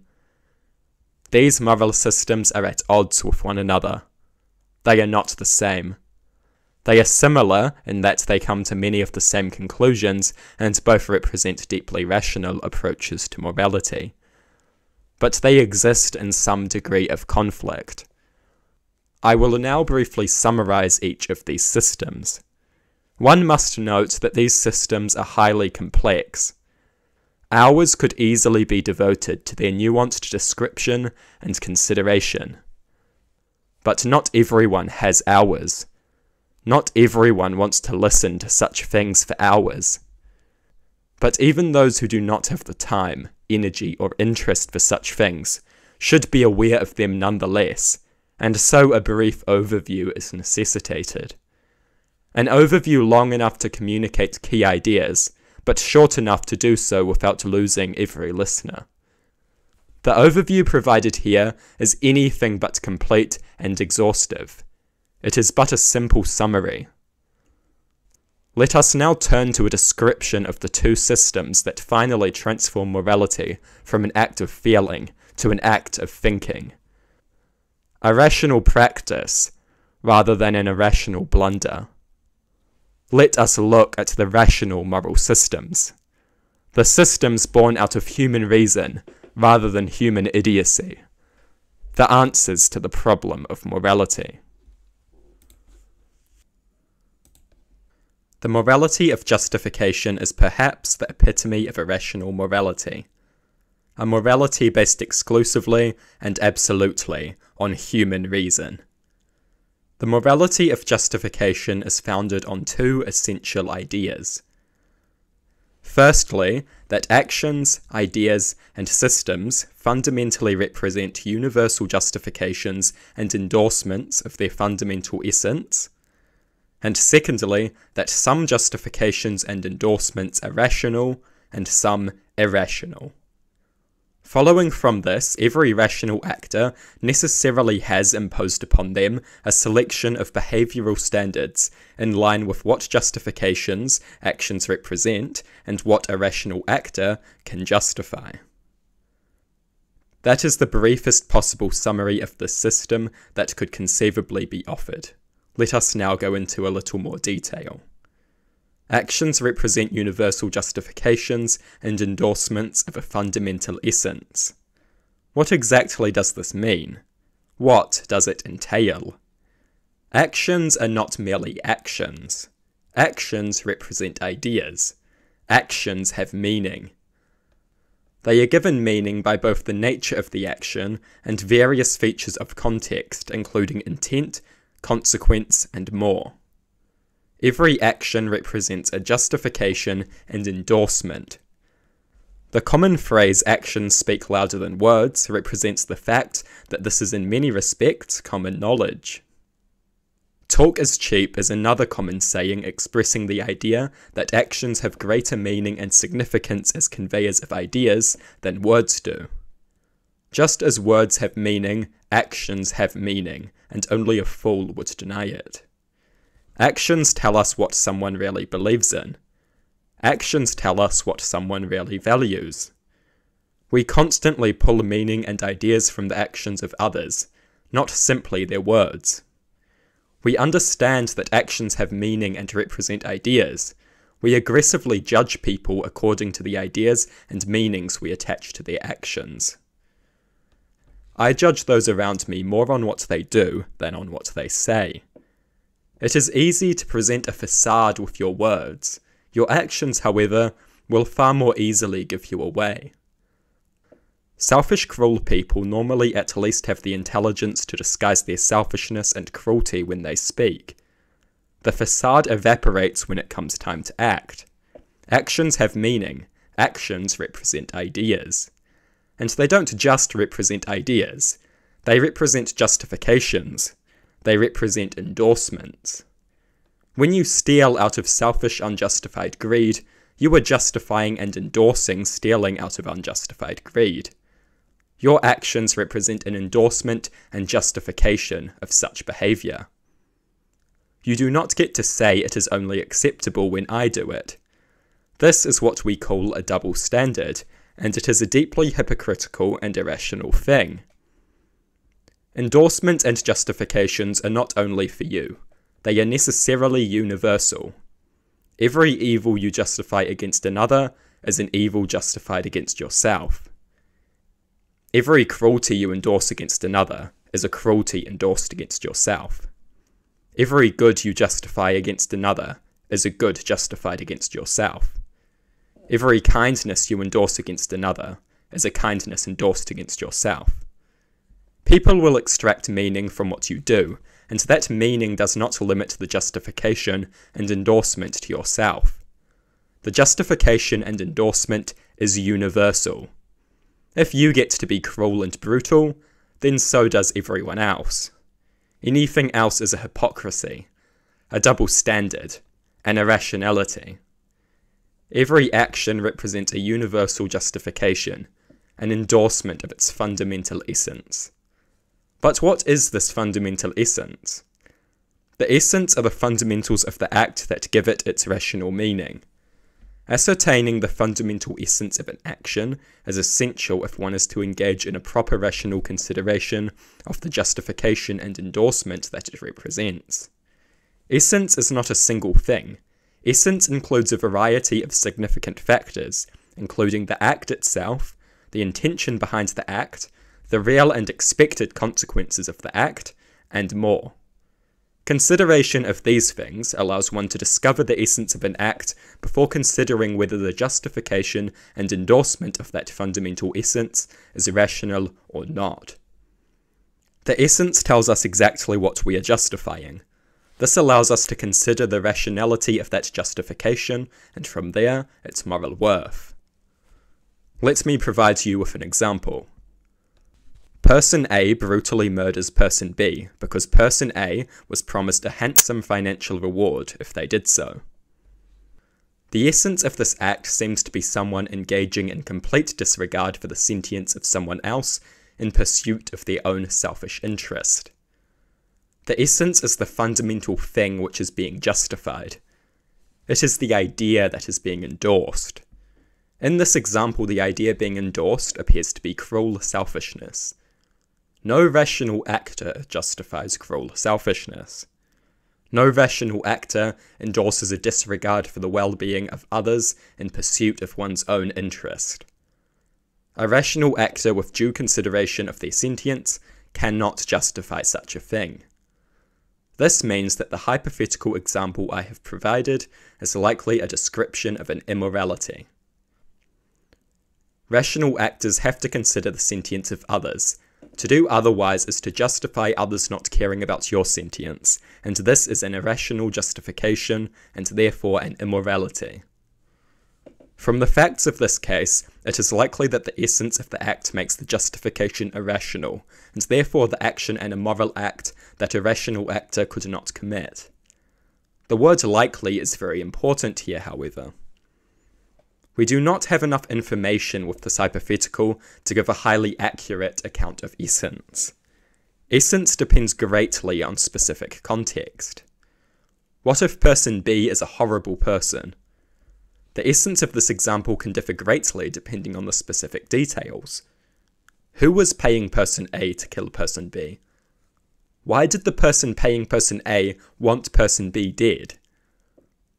These moral systems are at odds with one another. They are not the same. They are similar in that they come to many of the same conclusions, and both represent deeply rational approaches to morality. But they exist in some degree of conflict. I will now briefly summarize each of these systems. One must note that these systems are highly complex. Hours could easily be devoted to their nuanced description and consideration. But not everyone has hours. Not everyone wants to listen to such things for hours. But even those who do not have the time, energy, or interest for such things should be aware of them nonetheless, and so a brief overview is necessitated. An overview long enough to communicate key ideas, but short enough to do so without losing every listener. The overview provided here is anything but complete and exhaustive. It is but a simple summary. Let us now turn to a description of the two systems that finally transform morality from an act of feeling to an act of thinking. A rational practice, rather than an irrational blunder. Let us look at the rational moral systems. The systems born out of human reason, rather than human idiocy. The answers to the problem of morality. The morality of justification is perhaps the epitome of irrational morality. A morality based exclusively and absolutely on human reason. The morality of justification is founded on two essential ideas. Firstly, that actions, ideas, and systems fundamentally represent universal justifications and endorsements of their fundamental essence. And secondly, that some justifications and endorsements are rational, and some irrational. Following from this, every rational actor necessarily has imposed upon them a selection of behavioural standards in line with what justifications actions represent and what a rational actor can justify. That is the briefest possible summary of this system that could conceivably be offered. Let us now go into a little more detail. Actions represent universal justifications and endorsements of a fundamental essence. What exactly does this mean? What does it entail? Actions are not merely actions. Actions represent ideas. Actions have meaning. They are given meaning by both the nature of the action and various features of context, including intent, consequence, and more. Every action represents a justification and endorsement. The common phrase "actions speak louder than words" represents the fact that this is in many respects common knowledge. Talk is cheap is another common saying expressing the idea that actions have greater meaning and significance as conveyors of ideas than words do. Just as words have meaning, actions have meaning, and only a fool would deny it. Actions tell us what someone really believes in. Actions tell us what someone really values. We constantly pull meaning and ideas from the actions of others, not simply their words. We understand that actions have meaning and represent ideas. We aggressively judge people according to the ideas and meanings we attach to their actions. I judge those around me more on what they do than on what they say. It is easy to present a facade with your words. Your actions, however, will far more easily give you away. Selfish, cruel people normally at least have the intelligence to disguise their selfishness and cruelty when they speak. The facade evaporates when it comes time to act. Actions have meaning. Actions represent ideas. And they don't just represent ideas, they represent justifications, they represent endorsements. When you steal out of selfish, unjustified greed, you are justifying and endorsing stealing out of unjustified greed. Your actions represent an endorsement and justification of such behaviour. You do not get to say it is only acceptable when I do it. This is what we call a double standard, and it is a deeply hypocritical and irrational thing. Endorsement and justifications are not only for you, they are necessarily universal. Every evil you justify against another is an evil justified against yourself. Every cruelty you endorse against another is a cruelty endorsed against yourself. Every good you justify against another is a good justified against yourself. Every kindness you endorse against another is a kindness endorsed against yourself. People will extract meaning from what you do, and that meaning does not limit the justification and endorsement to yourself. The justification and endorsement is universal. If you get to be cruel and brutal, then so does everyone else. Anything else is a hypocrisy, a double standard, an irrationality. Every action represents a universal justification, an endorsement of its fundamental essence. But what is this fundamental essence? The essence are the fundamentals of the act that give it its rational meaning. Ascertaining the fundamental essence of an action is essential if one is to engage in a proper rational consideration of the justification and endorsement that it represents. Essence is not a single thing. Essence includes a variety of significant factors, including the act itself, the intention behind the act, the real and expected consequences of the act, and more. Consideration of these things allows one to discover the essence of an act before considering whether the justification and endorsement of that fundamental essence is rational or not. The essence tells us exactly what we are justifying. This allows us to consider the rationality of that justification, and from there, its moral worth. Let me provide you with an example. Person A brutally murders Person B because Person A was promised a handsome financial reward if they did so. The essence of this act seems to be someone engaging in complete disregard for the sentience of someone else in pursuit of their own selfish interest. The essence is the fundamental thing which is being justified. It is the idea that is being endorsed. In this example, the idea being endorsed appears to be cruel selfishness. No rational actor justifies cruel selfishness. No rational actor endorses a disregard for the well-being of others in pursuit of one's own interest. A rational actor with due consideration of their sentience cannot justify such a thing. This means that the hypothetical example I have provided is likely a description of an immorality. Rational actors have to consider the sentience of others. To do otherwise is to justify others not caring about your sentience, and this is an irrational justification and therefore an immorality. From the facts of this case, it is likely that the essence of the act makes the justification irrational, and therefore the action an immoral act that a rational actor could not commit. The word likely is very important here, however. We do not have enough information with this hypothetical to give a highly accurate account of essence. Essence depends greatly on specific context. What if Person B is a horrible person? The essence of this example can differ greatly depending on the specific details. Who was paying Person A to kill Person B? Why did the person paying Person A want Person B dead?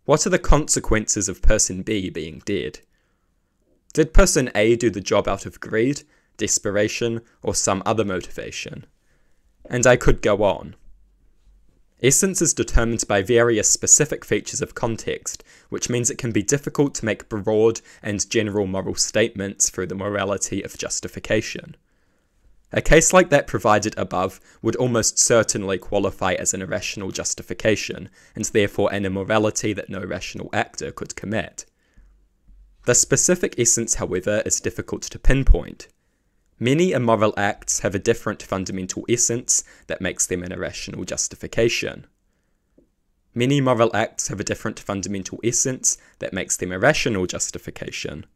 What are the consequences of Person B being dead? Did Person A do the job out of greed, desperation, or some other motivation? And I could go on. Essence is determined by various specific features of context, which means it can be difficult to make broad and general moral statements through the morality of justification. A case like that provided above would almost certainly qualify as an irrational justification, and therefore an immorality that no rational actor could commit. The specific essence, however, is difficult to pinpoint. Many immoral acts have a different fundamental essence that makes them an irrational justification. Many moral acts have a different fundamental essence that makes them a rational justification.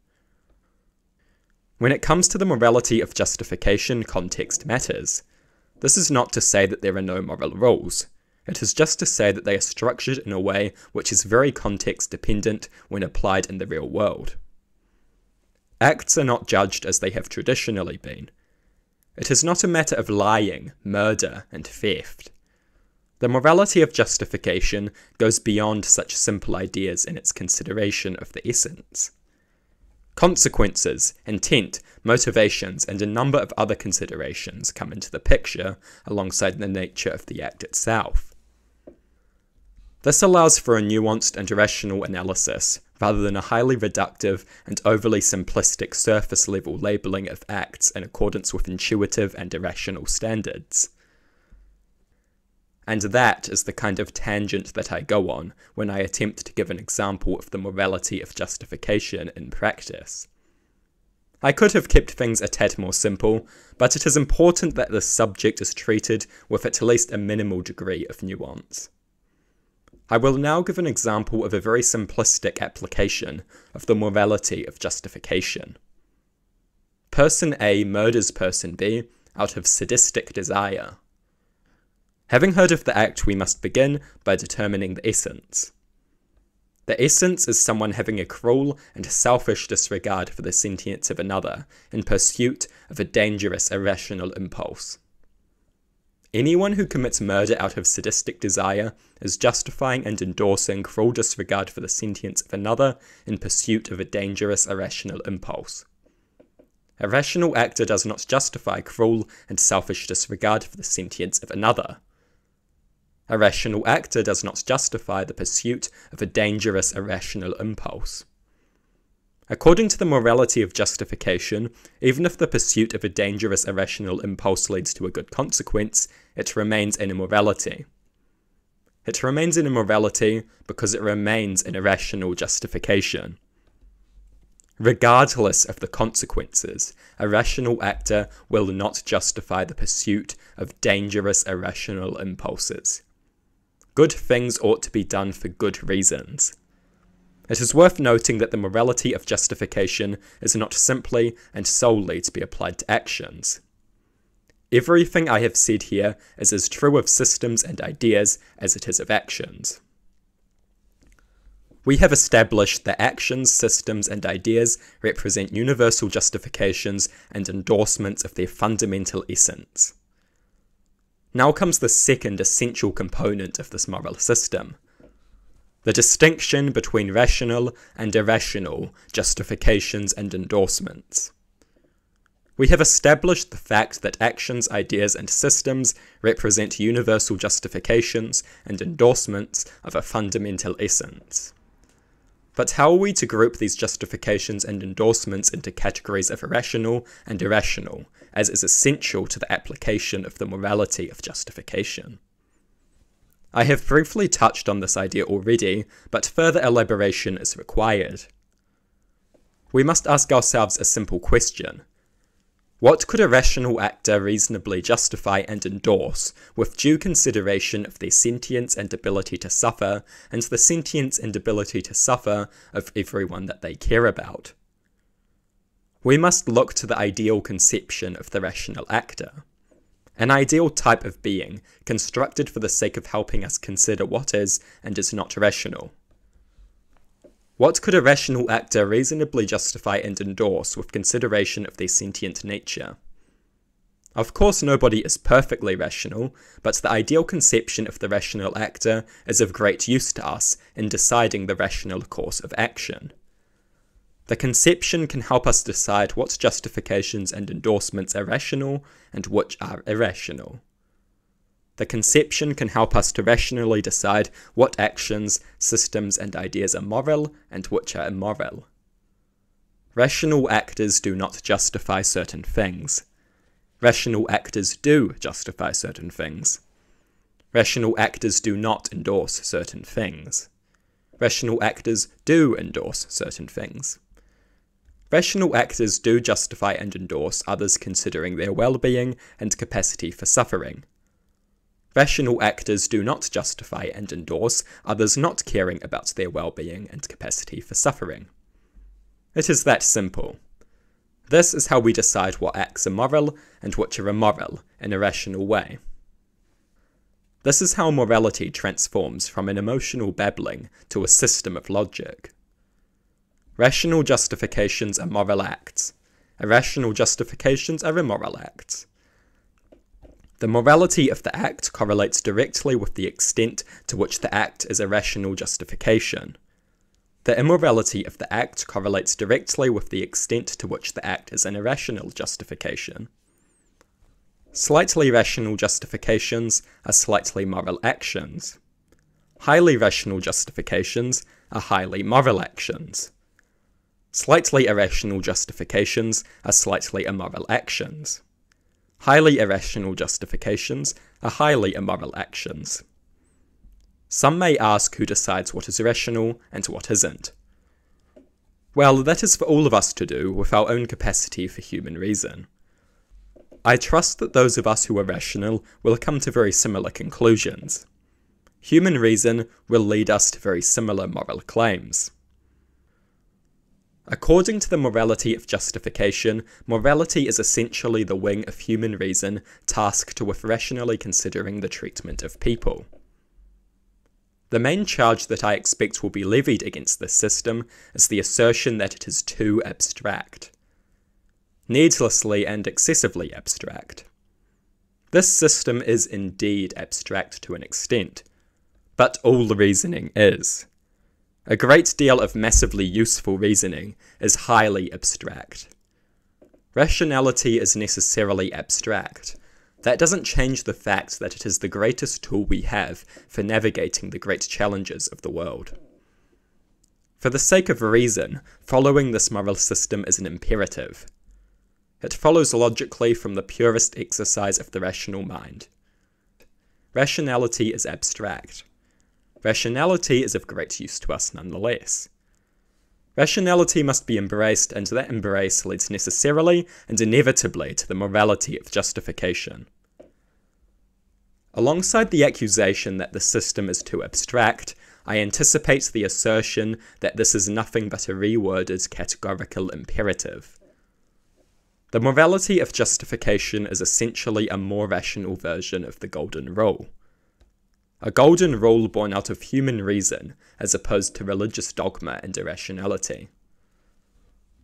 When it comes to the morality of justification, context matters. This is not to say that there are no moral rules. It is just to say that they are structured in a way which is very context dependent when applied in the real world. Acts are not judged as they have traditionally been. It is not a matter of lying, murder, and theft. The morality of justification goes beyond such simple ideas in its consideration of the essence. Consequences, intent, motivations, and a number of other considerations come into the picture alongside the nature of the act itself. This allows for a nuanced and rational analysis, rather than a highly reductive and overly simplistic surface-level labelling of acts in accordance with intuitive and irrational standards. And that is the kind of tangent that I go on when I attempt to give an example of the morality of justification in practice. I could have kept things a tad more simple, but it is important that this subject is treated with at least a minimal degree of nuance. I will now give an example of a very simplistic application of the morality of justification. Person A murders person B out of sadistic desire. Having heard of the act, we must begin by determining the essence. The essence is someone having a cruel and selfish disregard for the sentience of another in pursuit of a dangerous irrational impulse. Anyone who commits murder out of sadistic desire is justifying and endorsing cruel disregard for the sentience of another in pursuit of a dangerous irrational impulse. A rational actor does not justify cruel and selfish disregard for the sentience of another. A rational actor does not justify the pursuit of a dangerous irrational impulse. According to the morality of justification, even if the pursuit of a dangerous irrational impulse leads to a good consequence, it remains an immorality. It remains an immorality because it remains an irrational justification. Regardless of the consequences, a rational actor will not justify the pursuit of dangerous irrational impulses. Good things ought to be done for good reasons. It is worth noting that the morality of justification is not simply and solely to be applied to actions. Everything I have said here is as true of systems and ideas as it is of actions. We have established that actions, systems, and ideas represent universal justifications and endorsements of their fundamental essence. Now comes the second essential component of this moral system: the distinction between rational and irrational justifications and endorsements. We have established the fact that actions, ideas, and systems represent universal justifications and endorsements of a fundamental essence. But how are we to group these justifications and endorsements into categories of rational and irrational, as is essential to the application of the morality of justification? I have briefly touched on this idea already, but further elaboration is required. We must ask ourselves a simple question. What could a rational actor reasonably justify and endorse, with due consideration of their sentience and ability to suffer, and the sentience and ability to suffer of everyone that they care about? We must look to the ideal conception of the rational actor. An ideal type of being, constructed for the sake of helping us consider what is and is not rational. What could a rational actor reasonably justify and endorse with consideration of their sentient nature? Of course, nobody is perfectly rational, but the ideal conception of the rational actor is of great use to us in deciding the rational course of action. The conception can help us decide what justifications and endorsements are rational and which are irrational. The conception can help us to rationally decide what actions, systems, and ideas are moral and which are immoral. Rational actors do not justify certain things. Rational actors do justify certain things. Rational actors do not endorse certain things. Rational actors do endorse certain things. Rational actors do justify and endorse others considering their well-being and capacity for suffering. Rational actors do not justify and endorse others not caring about their well-being and capacity for suffering. It is that simple. This is how we decide what acts are moral and which are immoral in a rational way. This is how morality transforms from an emotional babbling to a system of logic. Rational justifications are moral acts. Irrational justifications are immoral acts. The morality of the act correlates directly with the extent to which the act is a rational justification. The immorality of the act correlates directly with the extent to which the act is an irrational justification. Slightly rational justifications are slightly moral actions. Highly rational justifications are highly moral actions. Slightly irrational justifications are slightly immoral actions. Highly irrational justifications are highly immoral actions. Some may ask who decides what is rational and what isn't. Well, that is for all of us to do with our own capacity for human reason. I trust that those of us who are rational will come to very similar conclusions. Human reason will lead us to very similar moral claims. According to the morality of justification, morality is essentially the wing of human reason tasked with rationally considering the treatment of people. The main charge that I expect will be levied against this system is the assertion that it is too abstract. Needlessly and excessively abstract. This system is indeed abstract to an extent, but all reasoning is. A great deal of massively useful reasoning is highly abstract. Rationality is necessarily abstract. That doesn't change the fact that it is the greatest tool we have for navigating the great challenges of the world. For the sake of reason, following this moral system is an imperative. It follows logically from the purest exercise of the rational mind. Rationality is abstract. Rationality is of great use to us nonetheless. Rationality must be embraced, and that embrace leads necessarily and inevitably to the morality of justification. Alongside the accusation that the system is too abstract, I anticipate the assertion that this is nothing but a reworded categorical imperative. The morality of justification is essentially a more rational version of the golden rule. A golden rule born out of human reason, as opposed to religious dogma and irrationality.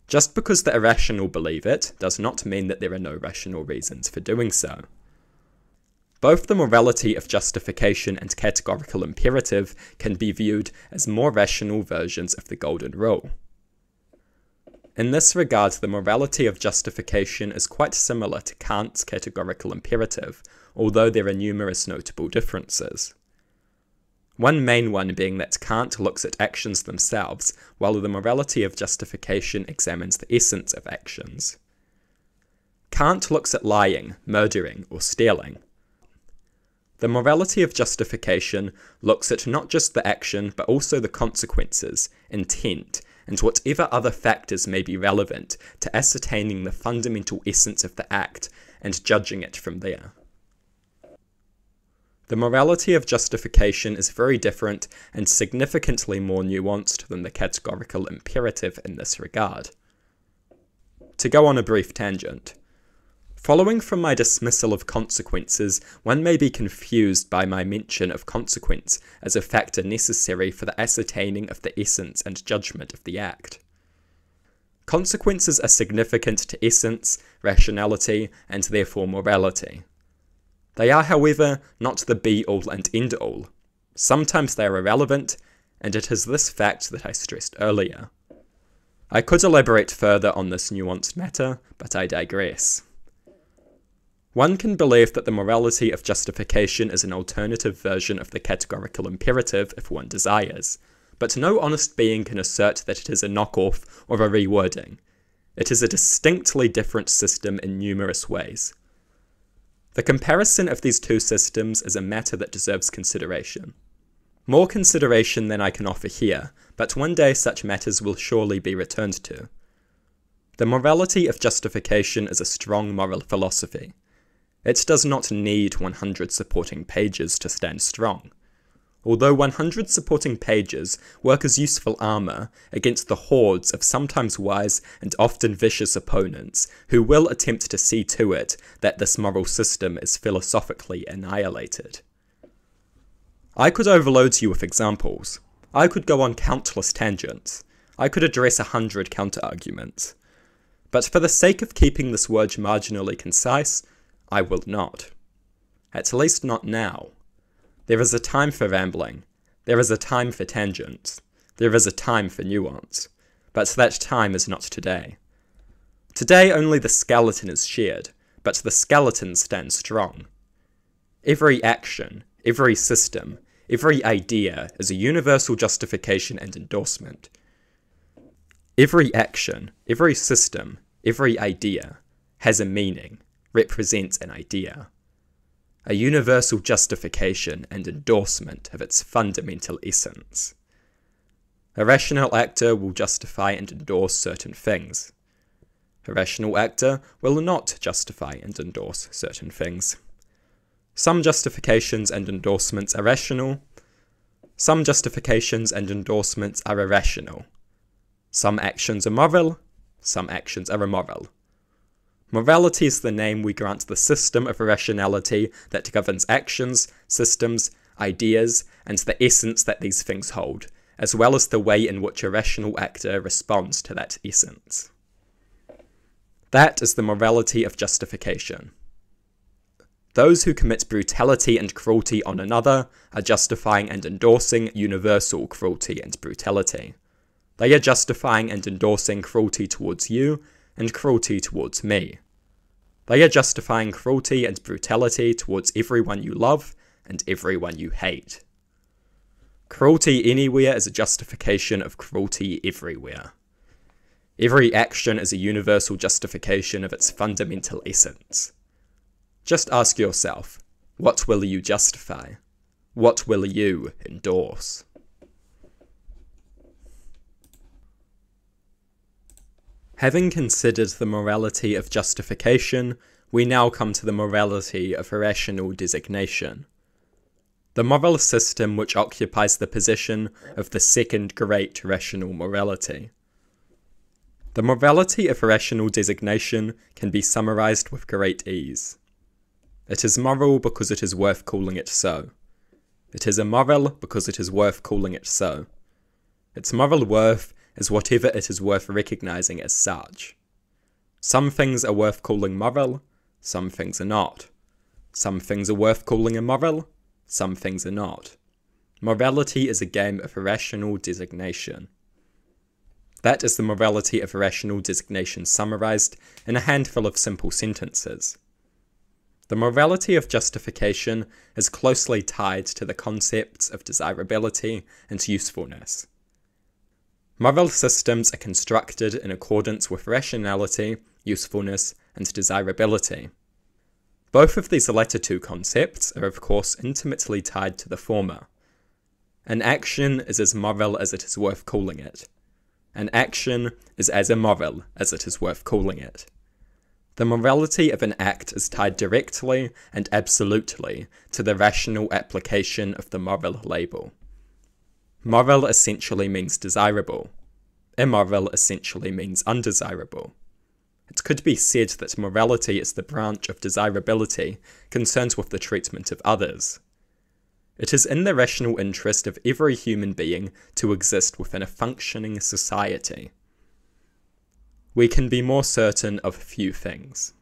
Just because the irrational believe it, does not mean that there are no rational reasons for doing so. Both the morality of justification and categorical imperative can be viewed as more rational versions of the golden rule. In this regard, the morality of justification is quite similar to Kant's categorical imperative, although there are numerous notable differences. One main one being that Kant looks at actions themselves, while the morality of justification examines the essence of actions. Kant looks at lying, murdering, or stealing. The morality of justification looks at not just the action, but also the consequences, intent, and whatever other factors may be relevant to ascertaining the fundamental essence of the act and judging it from there. The morality of justification is very different and significantly more nuanced than the categorical imperative in this regard. To go on a brief tangent, following from my dismissal of consequences, one may be confused by my mention of consequence as a factor necessary for the ascertaining of the essence and judgment of the act. Consequences are significant to essence, rationality, and therefore morality. They are, however, not the be-all and end-all. Sometimes they are irrelevant, and it is this fact that I stressed earlier. I could elaborate further on this nuanced matter, but I digress. One can believe that the morality of justification is an alternative version of the categorical imperative if one desires, but no honest being can assert that it is a knockoff or a rewording. It is a distinctly different system in numerous ways. The comparison of these two systems is a matter that deserves consideration. More consideration than I can offer here, but one day such matters will surely be returned to. The morality of justification is a strong moral philosophy. It does not need 100 supporting pages to stand strong. Although 100 supporting pages work as useful armour against the hordes of sometimes wise and often vicious opponents who will attempt to see to it that this moral system is philosophically annihilated. I could overload you with examples. I could go on countless tangents. I could address 100 counter-arguments. But for the sake of keeping this word marginally concise, I will not. At least not now. There is a time for rambling. There is a time for tangents. There is a time for nuance. But that time is not today. Today only the skeleton is shared, but the skeleton stands strong. Every action, every system, every idea is a universal justification and endorsement. Every action, every system, every idea has a meaning, represents an idea. A universal justification and endorsement of its fundamental essence. A rational actor will justify and endorse certain things. A rational actor will not justify and endorse certain things. Some justifications and endorsements are rational. Some justifications and endorsements are irrational. Some actions are moral. Some actions are immoral. Morality is the name we grant the system of rationality that governs actions, systems, ideas, and the essence that these things hold, as well as the way in which a rational actor responds to that essence. That is the morality of justification. Those who commit brutality and cruelty on another are justifying and endorsing universal cruelty and brutality. They are justifying and endorsing cruelty towards you and cruelty towards me. They are justifying cruelty and brutality towards everyone you love and everyone you hate. Cruelty anywhere is a justification of cruelty everywhere. Every action is a universal justification of its fundamental essence. Just ask yourself, what will you justify? What will you endorse? Having considered the morality of justification, we now come to the morality of irrational designation. The moral system which occupies the position of the second great rational morality. The morality of irrational designation can be summarized with great ease. It is moral because it is worth calling it so. It is immoral because it is worth calling it so. Its moral worth is whatever it is worth recognizing as such. Some things are worth calling moral, some things are not. Some things are worth calling immoral, some things are not. Morality is a game of irrational designation. That is the morality of irrational designation summarized in a handful of simple sentences. The morality of justification is closely tied to the concepts of desirability and usefulness. Moral systems are constructed in accordance with rationality, usefulness, and desirability. Both of these latter two concepts are of course intimately tied to the former. An action is as moral as it is worth calling it. An action is as immoral as it is worth calling it. The morality of an act is tied directly and absolutely to the rational application of the moral label. Moral essentially means desirable. Immoral essentially means undesirable. It could be said that morality is the branch of desirability concerned with the treatment of others. It is in the rational interest of every human being to exist within a functioning society. We can be more certain of few things.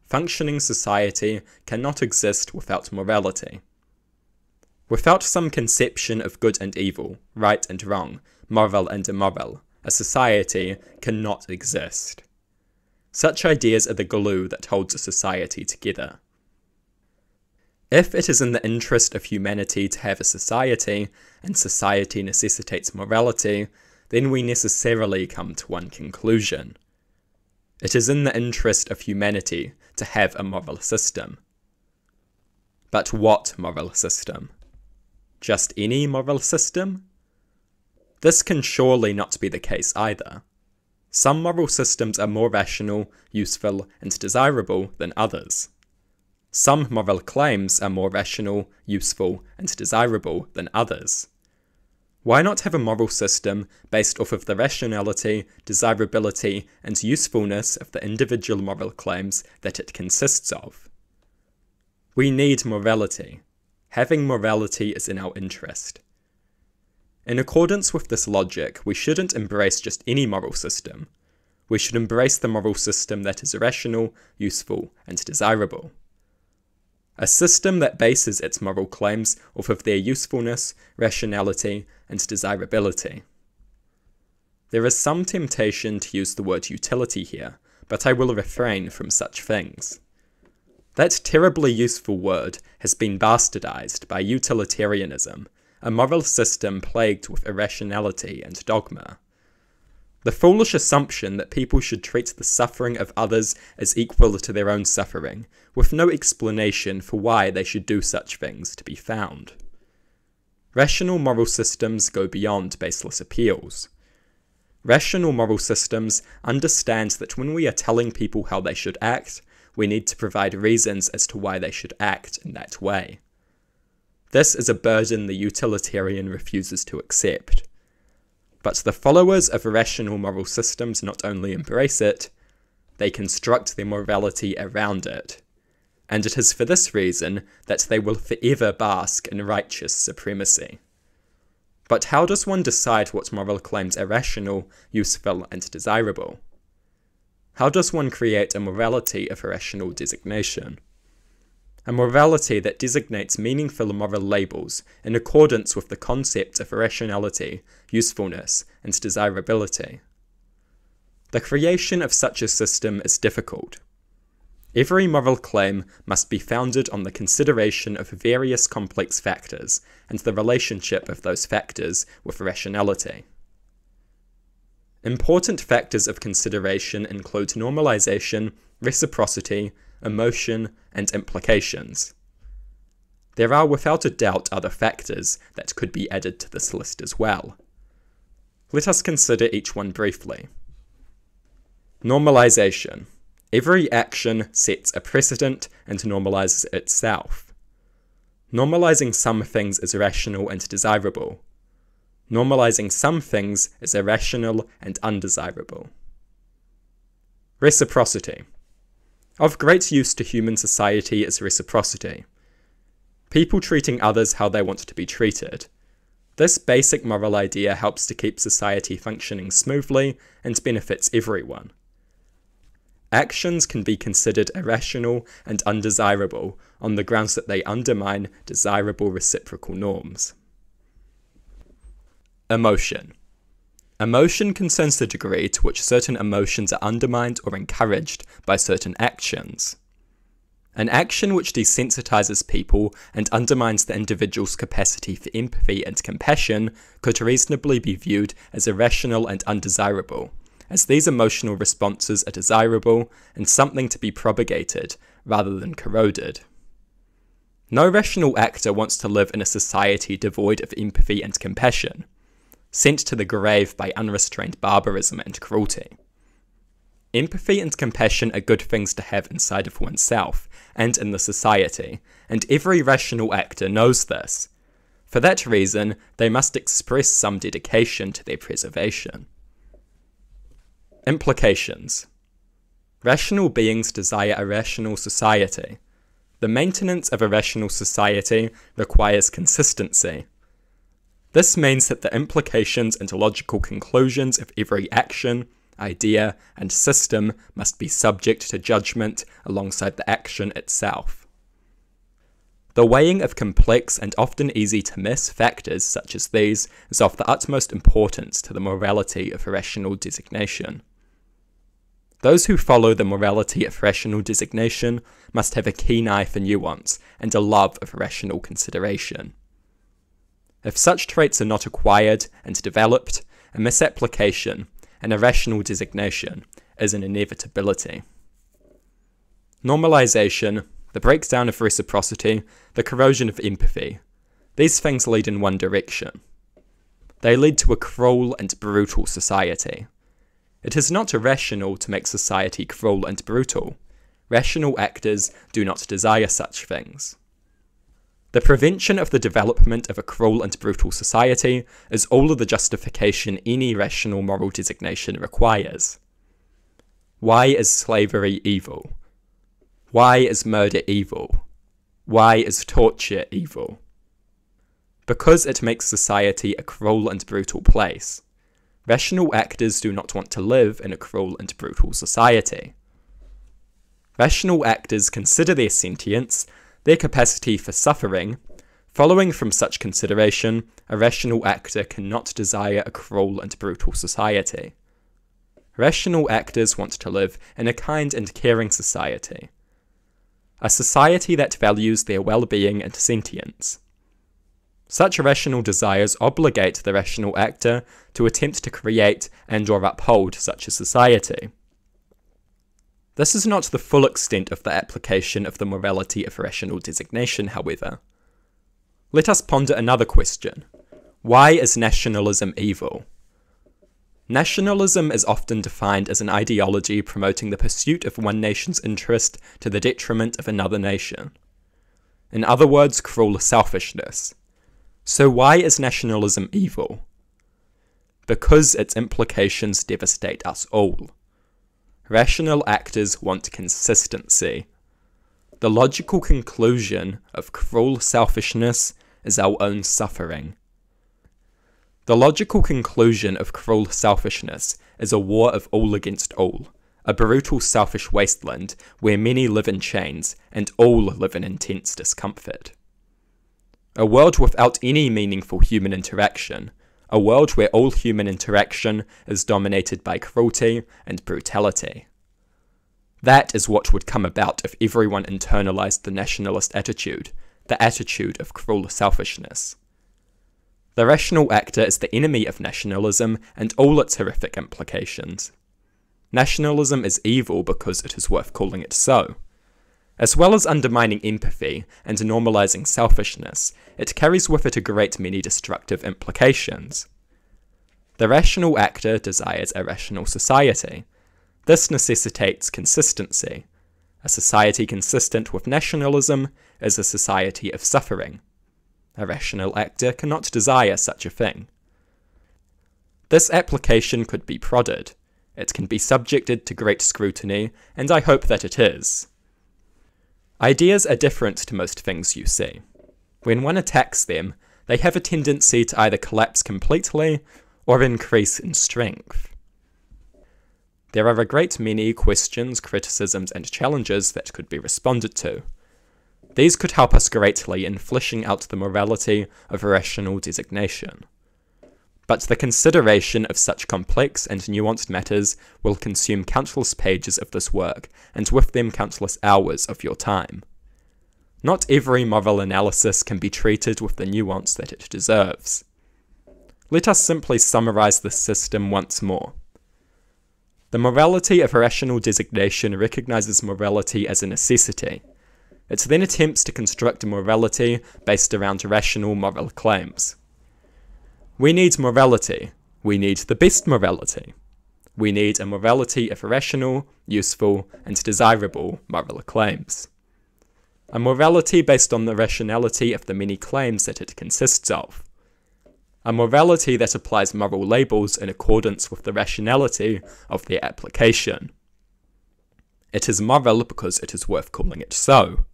Functioning society cannot exist without morality. Without some conception of good and evil, right and wrong, moral and immoral, a society cannot exist. Such ideas are the glue that holds a society together. If it is in the interest of humanity to have a society, and society necessitates morality, then we necessarily come to one conclusion. It is in the interest of humanity to have a moral system. But what moral system? Just any moral system? This can surely not be the case either. Some moral systems are more rational, useful, and desirable than others. Some moral claims are more rational, useful, and desirable than others. Why not have a moral system based off of the rationality, desirability, and usefulness of the individual moral claims that it consists of? We need morality. Having morality is in our interest. In accordance with this logic, we shouldn't embrace just any moral system. We should embrace the moral system that is rational, useful, and desirable. A system that bases its moral claims off of their usefulness, rationality, and desirability. There is some temptation to use the word utility here, but I will refrain from such things. That terribly useful word has been bastardized by utilitarianism, a moral system plagued with irrationality and dogma. The foolish assumption that people should treat the suffering of others as equal to their own suffering, with no explanation for why they should do such things to be found. Rational moral systems go beyond baseless appeals. Rational moral systems understand that when we are telling people how they should act, we need to provide reasons as to why they should act in that way. This is a burden the utilitarian refuses to accept. But the followers of rational moral systems not only embrace it, they construct their morality around it. And it is for this reason that they will forever bask in righteous supremacy. But how does one decide what moral claims are rational, useful, and desirable? How does one create a morality of rational designation? A morality that designates meaningful moral labels in accordance with the concept of rationality, usefulness, and desirability. The creation of such a system is difficult. Every moral claim must be founded on the consideration of various complex factors and the relationship of those factors with rationality. Important factors of consideration include normalization, reciprocity, emotion, and implications. There are without a doubt other factors that could be added to this list as well. Let us consider each one briefly. Normalization. Every action sets a precedent and normalizes itself. Normalizing some things is rational and desirable. Normalizing some things is irrational and undesirable. Reciprocity. Of great use to human society is reciprocity. People treating others how they want to be treated. This basic moral idea helps to keep society functioning smoothly and benefits everyone. Actions can be considered irrational and undesirable on the grounds that they undermine desirable reciprocal norms. Emotion. Emotion concerns the degree to which certain emotions are undermined or encouraged by certain actions. An action which desensitizes people and undermines the individual's capacity for empathy and compassion could reasonably be viewed as irrational and undesirable, as these emotional responses are desirable and something to be propagated rather than corroded. No rational actor wants to live in a society devoid of empathy and compassion, sent to the grave by unrestrained barbarism and cruelty. Empathy and compassion are good things to have inside of oneself and in the society, and every rational actor knows this. For that reason, they must express some dedication to their preservation. Implications. Rational beings desire a rational society. The maintenance of a rational society requires consistency. This means that the implications and logical conclusions of every action, idea, and system must be subject to judgment alongside the action itself. The weighing of complex and often easy to miss factors such as these is of the utmost importance to the morality of rational designation. Those who follow the morality of rational designation must have a keen eye for nuance and a love of rational consideration. If such traits are not acquired and developed, a misapplication and irrational designation is an inevitability. Normalization, the breakdown of reciprocity, the corrosion of empathy. These things lead in one direction. They lead to a cruel and brutal society. It is not irrational to make society cruel and brutal. Rational actors do not desire such things. The prevention of the development of a cruel and brutal society is all of the justification any rational moral designation requires. Why is slavery evil? Why is murder evil? Why is torture evil? Because it makes society a cruel and brutal place. Rational actors do not want to live in a cruel and brutal society. Rational actors consider their sentience, their capacity for suffering. Following from such consideration, a rational actor cannot desire a cruel and brutal society. Rational actors want to live in a kind and caring society. A society that values their well-being and sentience. Such rational desires obligate the rational actor to attempt to create and/or uphold such a society. This is not the full extent of the application of the morality of rational designation, however. Let us ponder another question. Why is nationalism evil? Nationalism is often defined as an ideology promoting the pursuit of one nation's interest to the detriment of another nation. In other words, cruel selfishness. So why is nationalism evil? Because its implications devastate us all. Rational actors want consistency. The logical conclusion of cruel selfishness is our own suffering. The logical conclusion of cruel selfishness is a war of all against all, a brutal selfish wasteland where many live in chains and all live in intense discomfort. A world without any meaningful human interaction, a world where all human interaction is dominated by cruelty and brutality. That is what would come about if everyone internalized the nationalist attitude, the attitude of cruel selfishness. The rational actor is the enemy of nationalism and all its horrific implications. Nationalism is evil because it is worth calling it so. As well as undermining empathy and normalizing selfishness, it carries with it a great many destructive implications. The rational actor desires a rational society. This necessitates consistency. A society consistent with nationalism is a society of suffering. A rational actor cannot desire such a thing. This application could be prodded. It can be subjected to great scrutiny, and I hope that it is. Ideas are different to most things you see. When one attacks them, they have a tendency to either collapse completely or increase in strength. There are a great many questions, criticisms, and challenges that could be responded to. These could help us greatly in fleshing out the morality of rational designation. But the consideration of such complex and nuanced matters will consume countless pages of this work, and with them countless hours of your time. Not every moral analysis can be treated with the nuance that it deserves. Let us simply summarize this system once more. The morality of rational designation recognizes morality as a necessity. It then attempts to construct a morality based around rational moral claims. We need morality. We need the best morality. We need a morality of rational, useful, and desirable moral claims. A morality based on the rationality of the many claims that it consists of. A morality that applies moral labels in accordance with the rationality of their application. It is moral because it is worth calling it so.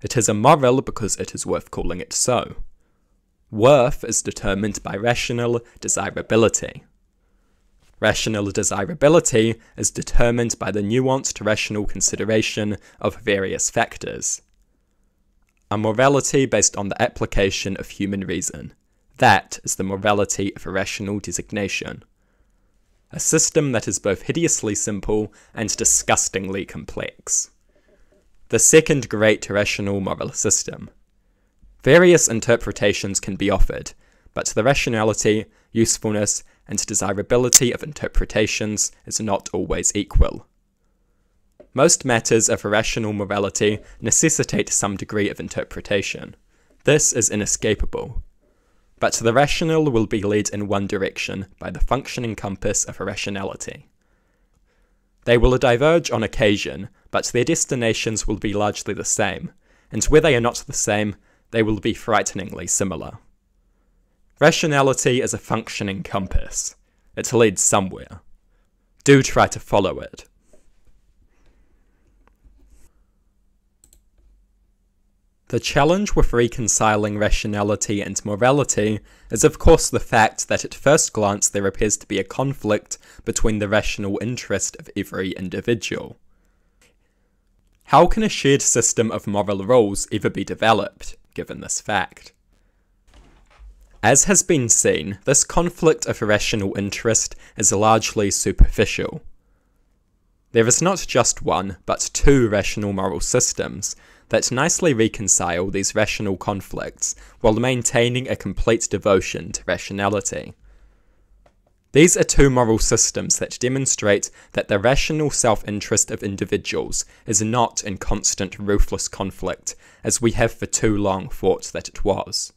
It is immoral because it is worth calling it so. Worth is determined by rational desirability. Rational desirability is determined by the nuanced rational consideration of various factors. A morality based on the application of human reason. That is the morality of rational designation. A system that is both hideously simple and disgustingly complex. The second great rational moral system. Various interpretations can be offered, but the rationality, usefulness, and desirability of interpretations is not always equal. Most matters of rational morality necessitate some degree of interpretation. This is inescapable. But the rational will be led in one direction by the functioning compass of rationality. They will diverge on occasion, but their destinations will be largely the same, and where they are not the same, they will be frighteningly similar. Rationality is a functioning compass. It leads somewhere. Do try to follow it. The challenge with reconciling rationality and morality is of course the fact that at first glance there appears to be a conflict between the rational interest of every individual. How can a shared system of moral rules ever be developed, given this fact? As has been seen, this conflict of rational interest is largely superficial. There is not just one, but two rational moral systems that nicely reconcile these rational conflicts while maintaining a complete devotion to rationality. These are two moral systems that demonstrate that the rational self-interest of individuals is not in constant ruthless conflict, as we have for too long thought that it was.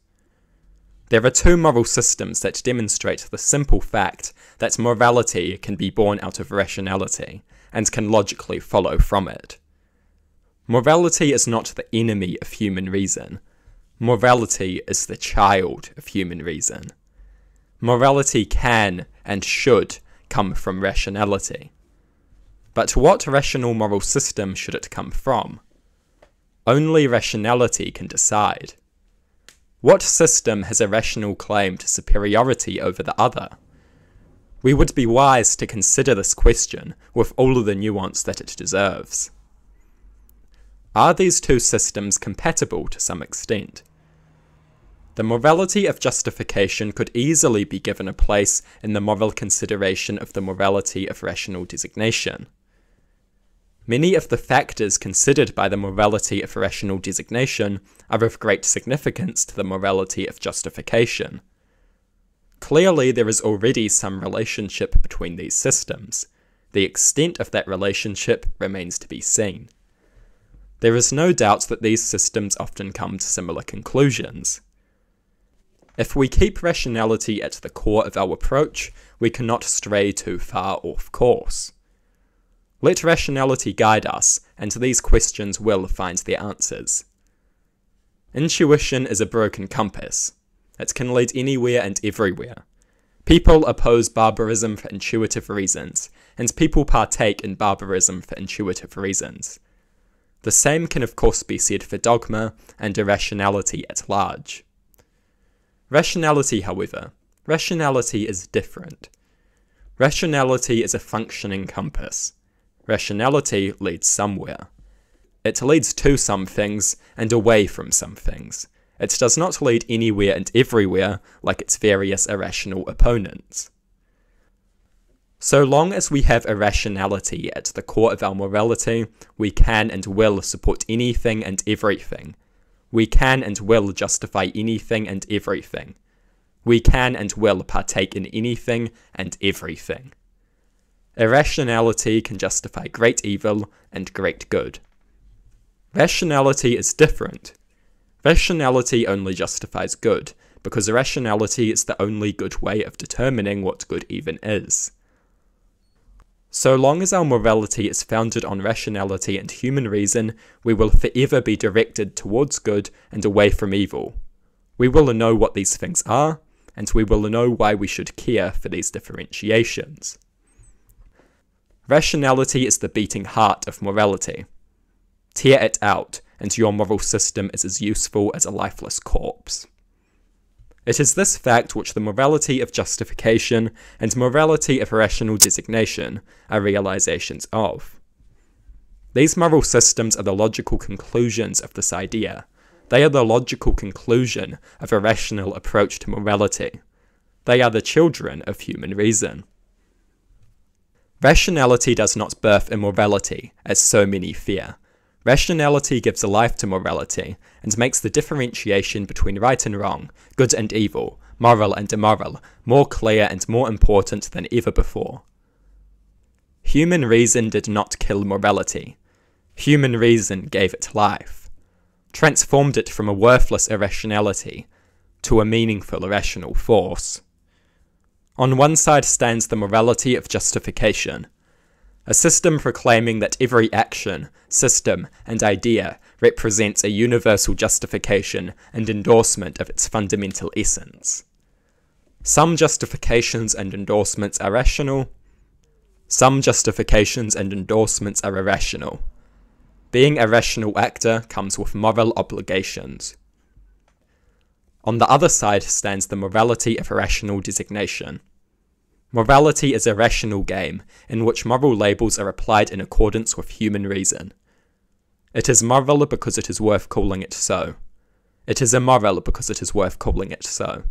There are two moral systems that demonstrate the simple fact that morality can be born out of rationality, and can logically follow from it. Morality is not the enemy of human reason. Morality is the child of human reason. Morality can and should come from rationality. But what rational moral system should it come from? Only rationality can decide. What system has a rational claim to superiority over the other? We would be wise to consider this question with all of the nuance that it deserves. Are these two systems compatible to some extent? The morality of justification could easily be given a place in the moral consideration of the morality of rational designation. Many of the factors considered by the morality of rational designation are of great significance to the morality of justification. Clearly, there is already some relationship between these systems. The extent of that relationship remains to be seen. There is no doubt that these systems often come to similar conclusions. If we keep rationality at the core of our approach, we cannot stray too far off course. Let rationality guide us, and these questions will find their answers. Intuition is a broken compass. It can lead anywhere and everywhere. People oppose barbarism for intuitive reasons, and people partake in barbarism for intuitive reasons. The same can of course be said for dogma and irrationality at large. Rationality, however, rationality is different. Rationality is a functioning compass. Rationality leads somewhere. It leads to some things and away from some things. It does not lead anywhere and everywhere like its various irrational opponents. So long as we have irrationality at the core of our morality, we can and will support anything and everything. We can and will justify anything and everything. We can and will partake in anything and everything. Irrationality can justify great evil and great good. Rationality is different. Rationality only justifies good, because irrationality is the only good way of determining what good even is. So long as our morality is founded on rationality and human reason, we will forever be directed towards good and away from evil. We will know what these things are, and we will know why we should care for these differentiations. Rationality is the beating heart of morality. Tear it out, and your moral system is as useful as a lifeless corpse. It is this fact which the morality of justification and morality of rational designation are realizations of. These moral systems are the logical conclusions of this idea. They are the logical conclusion of a rational approach to morality. They are the children of human reason. Rationality does not birth immorality, as so many fear. Rationality gives a life to morality, and makes the differentiation between right and wrong, good and evil, moral and immoral, more clear and more important than ever before. Human reason did not kill morality. Human reason gave it life, transformed it from a worthless irrationality to a meaningful irrational force. On one side stands the morality of justification. A system proclaiming that every action, system, and idea represents a universal justification and endorsement of its fundamental essence. Some justifications and endorsements are rational. Some justifications and endorsements are irrational. Being a rational actor comes with moral obligations. On the other side stands the morality of irrational designation. Morality is a rational game in which moral labels are applied in accordance with human reason. It is moral because it is worth calling it so. It is immoral because it is worth calling it so.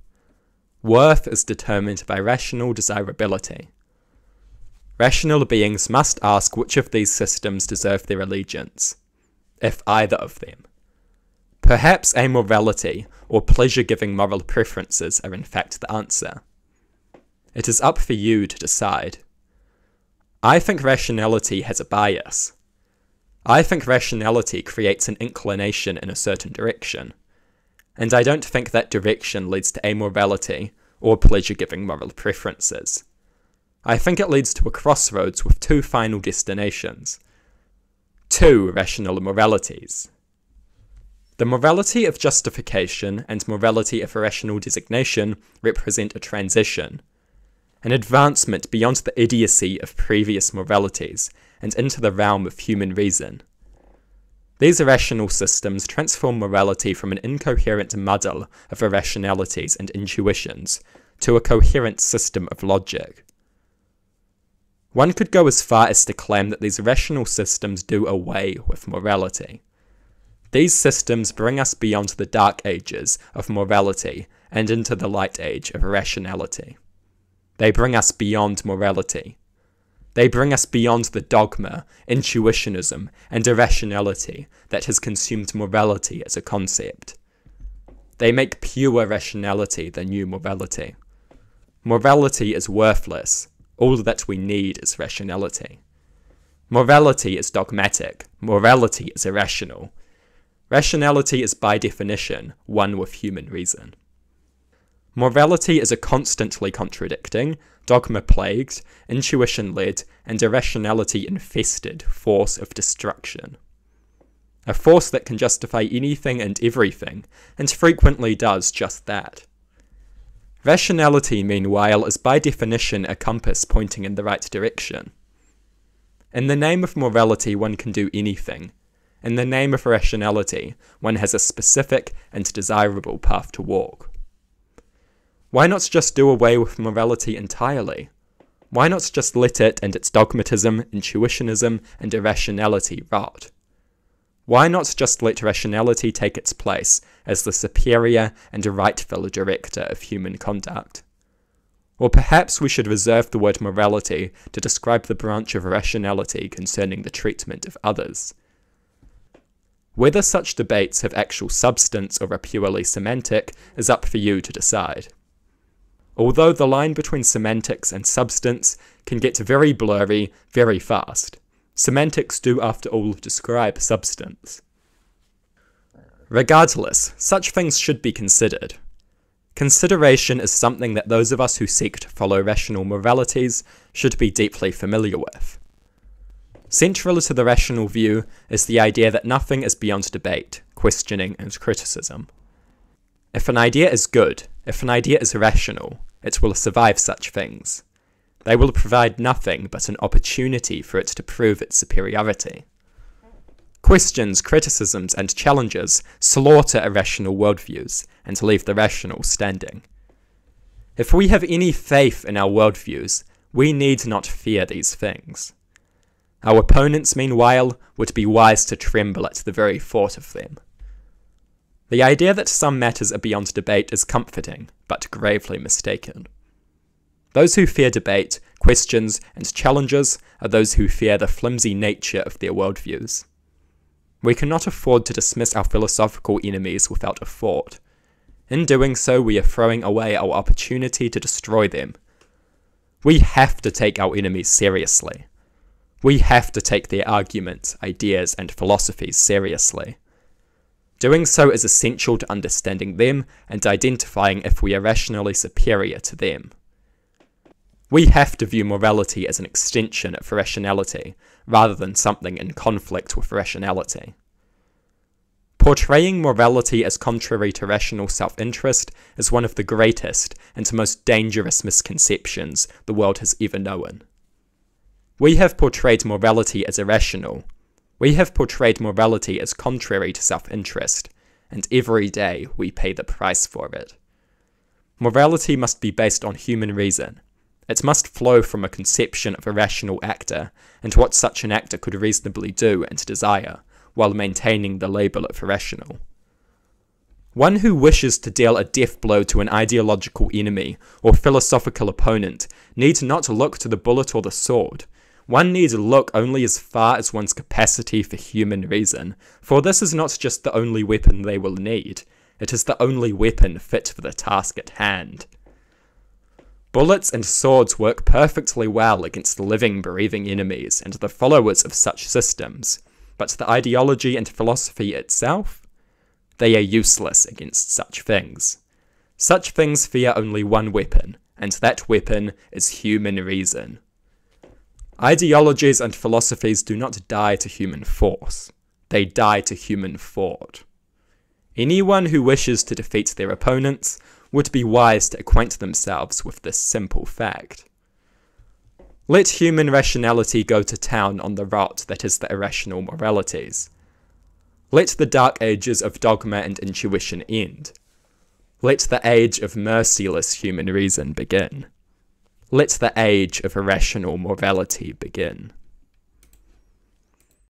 Worth is determined by rational desirability. Rational beings must ask which of these systems deserve their allegiance, if either of them. Perhaps amorality or pleasure-giving moral preferences are in fact the answer. It is up for you to decide. I think rationality has a bias. I think rationality creates an inclination in a certain direction, and I don't think that direction leads to amorality or pleasure-giving moral preferences. I think it leads to a crossroads with two final destinations. Two rational moralities. The morality of justification and morality of irrational designation represent a transition, an advancement beyond the idiocy of previous moralities and into the realm of human reason. These irrational systems transform morality from an incoherent muddle of irrationalities and intuitions to a coherent system of logic. One could go as far as to claim that these rational systems do away with morality. These systems bring us beyond the dark ages of morality and into the light age of irrationality. They bring us beyond morality. They bring us beyond the dogma, intuitionism, and irrationality that has consumed morality as a concept. They make pure rationality the new morality. Morality is worthless. All that we need is rationality. Morality is dogmatic. Morality is irrational. Rationality is by definition one with human reason. Morality is a constantly contradicting, dogma-plagued, intuition-led, and irrationality-infested force of destruction. A force that can justify anything and everything, and frequently does just that. Rationality, meanwhile, is by definition a compass pointing in the right direction. In the name of morality, one can do anything. In the name of rationality, one has a specific and desirable path to walk. Why not just do away with morality entirely? Why not just let it and its dogmatism, intuitionism, and irrationality rot? Why not just let rationality take its place as the superior and rightful director of human conduct? Or perhaps we should reserve the word morality to describe the branch of rationality concerning the treatment of others. Whether such debates have actual substance or are purely semantic is up for you to decide. Although the line between semantics and substance can get very blurry very fast, semantics do after all describe substance. Regardless, such things should be considered. Consideration is something that those of us who seek to follow rational moralities should be deeply familiar with. Central to the rational view is the idea that nothing is beyond debate, questioning, and criticism. If an idea is good, if an idea is rational, it will survive such things. They will provide nothing but an opportunity for it to prove its superiority. Questions, criticisms, and challenges slaughter irrational worldviews and leave the rational standing. If we have any faith in our worldviews, we need not fear these things. Our opponents, meanwhile, would be wise to tremble at the very thought of them. The idea that some matters are beyond debate is comforting, but gravely mistaken. Those who fear debate, questions, and challenges are those who fear the flimsy nature of their worldviews. We cannot afford to dismiss our philosophical enemies without a thought. In doing so, we are throwing away our opportunity to destroy them. We have to take our enemies seriously. We have to take their arguments, ideas, and philosophies seriously. Doing so is essential to understanding them and identifying if we are rationally superior to them. We have to view morality as an extension of rationality, rather than something in conflict with rationality. Portraying morality as contrary to rational self-interest is one of the greatest and most dangerous misconceptions the world has ever known. We have portrayed morality as irrational. We have portrayed morality as contrary to self-interest, and every day we pay the price for it. Morality must be based on human reason. It must flow from a conception of a rational actor, and what such an actor could reasonably do and desire, while maintaining the label of irrational. One who wishes to deal a death blow to an ideological enemy or philosophical opponent needs not look to the bullet or the sword. One needs look only as far as one's capacity for human reason, for this is not just the only weapon they will need, it is the only weapon fit for the task at hand. Bullets and swords work perfectly well against living, breathing enemies and the followers of such systems, but the ideology and philosophy itself? They are useless against such things. Such things fear only one weapon, and that weapon is human reason. Ideologies and philosophies do not die to human force, they die to human thought. Anyone who wishes to defeat their opponents would be wise to acquaint themselves with this simple fact. Let human rationality go to town on the rot that is the irrational moralities. Let the dark ages of dogma and intuition end. Let the age of merciless human reason begin. Let the age of irrational morality begin.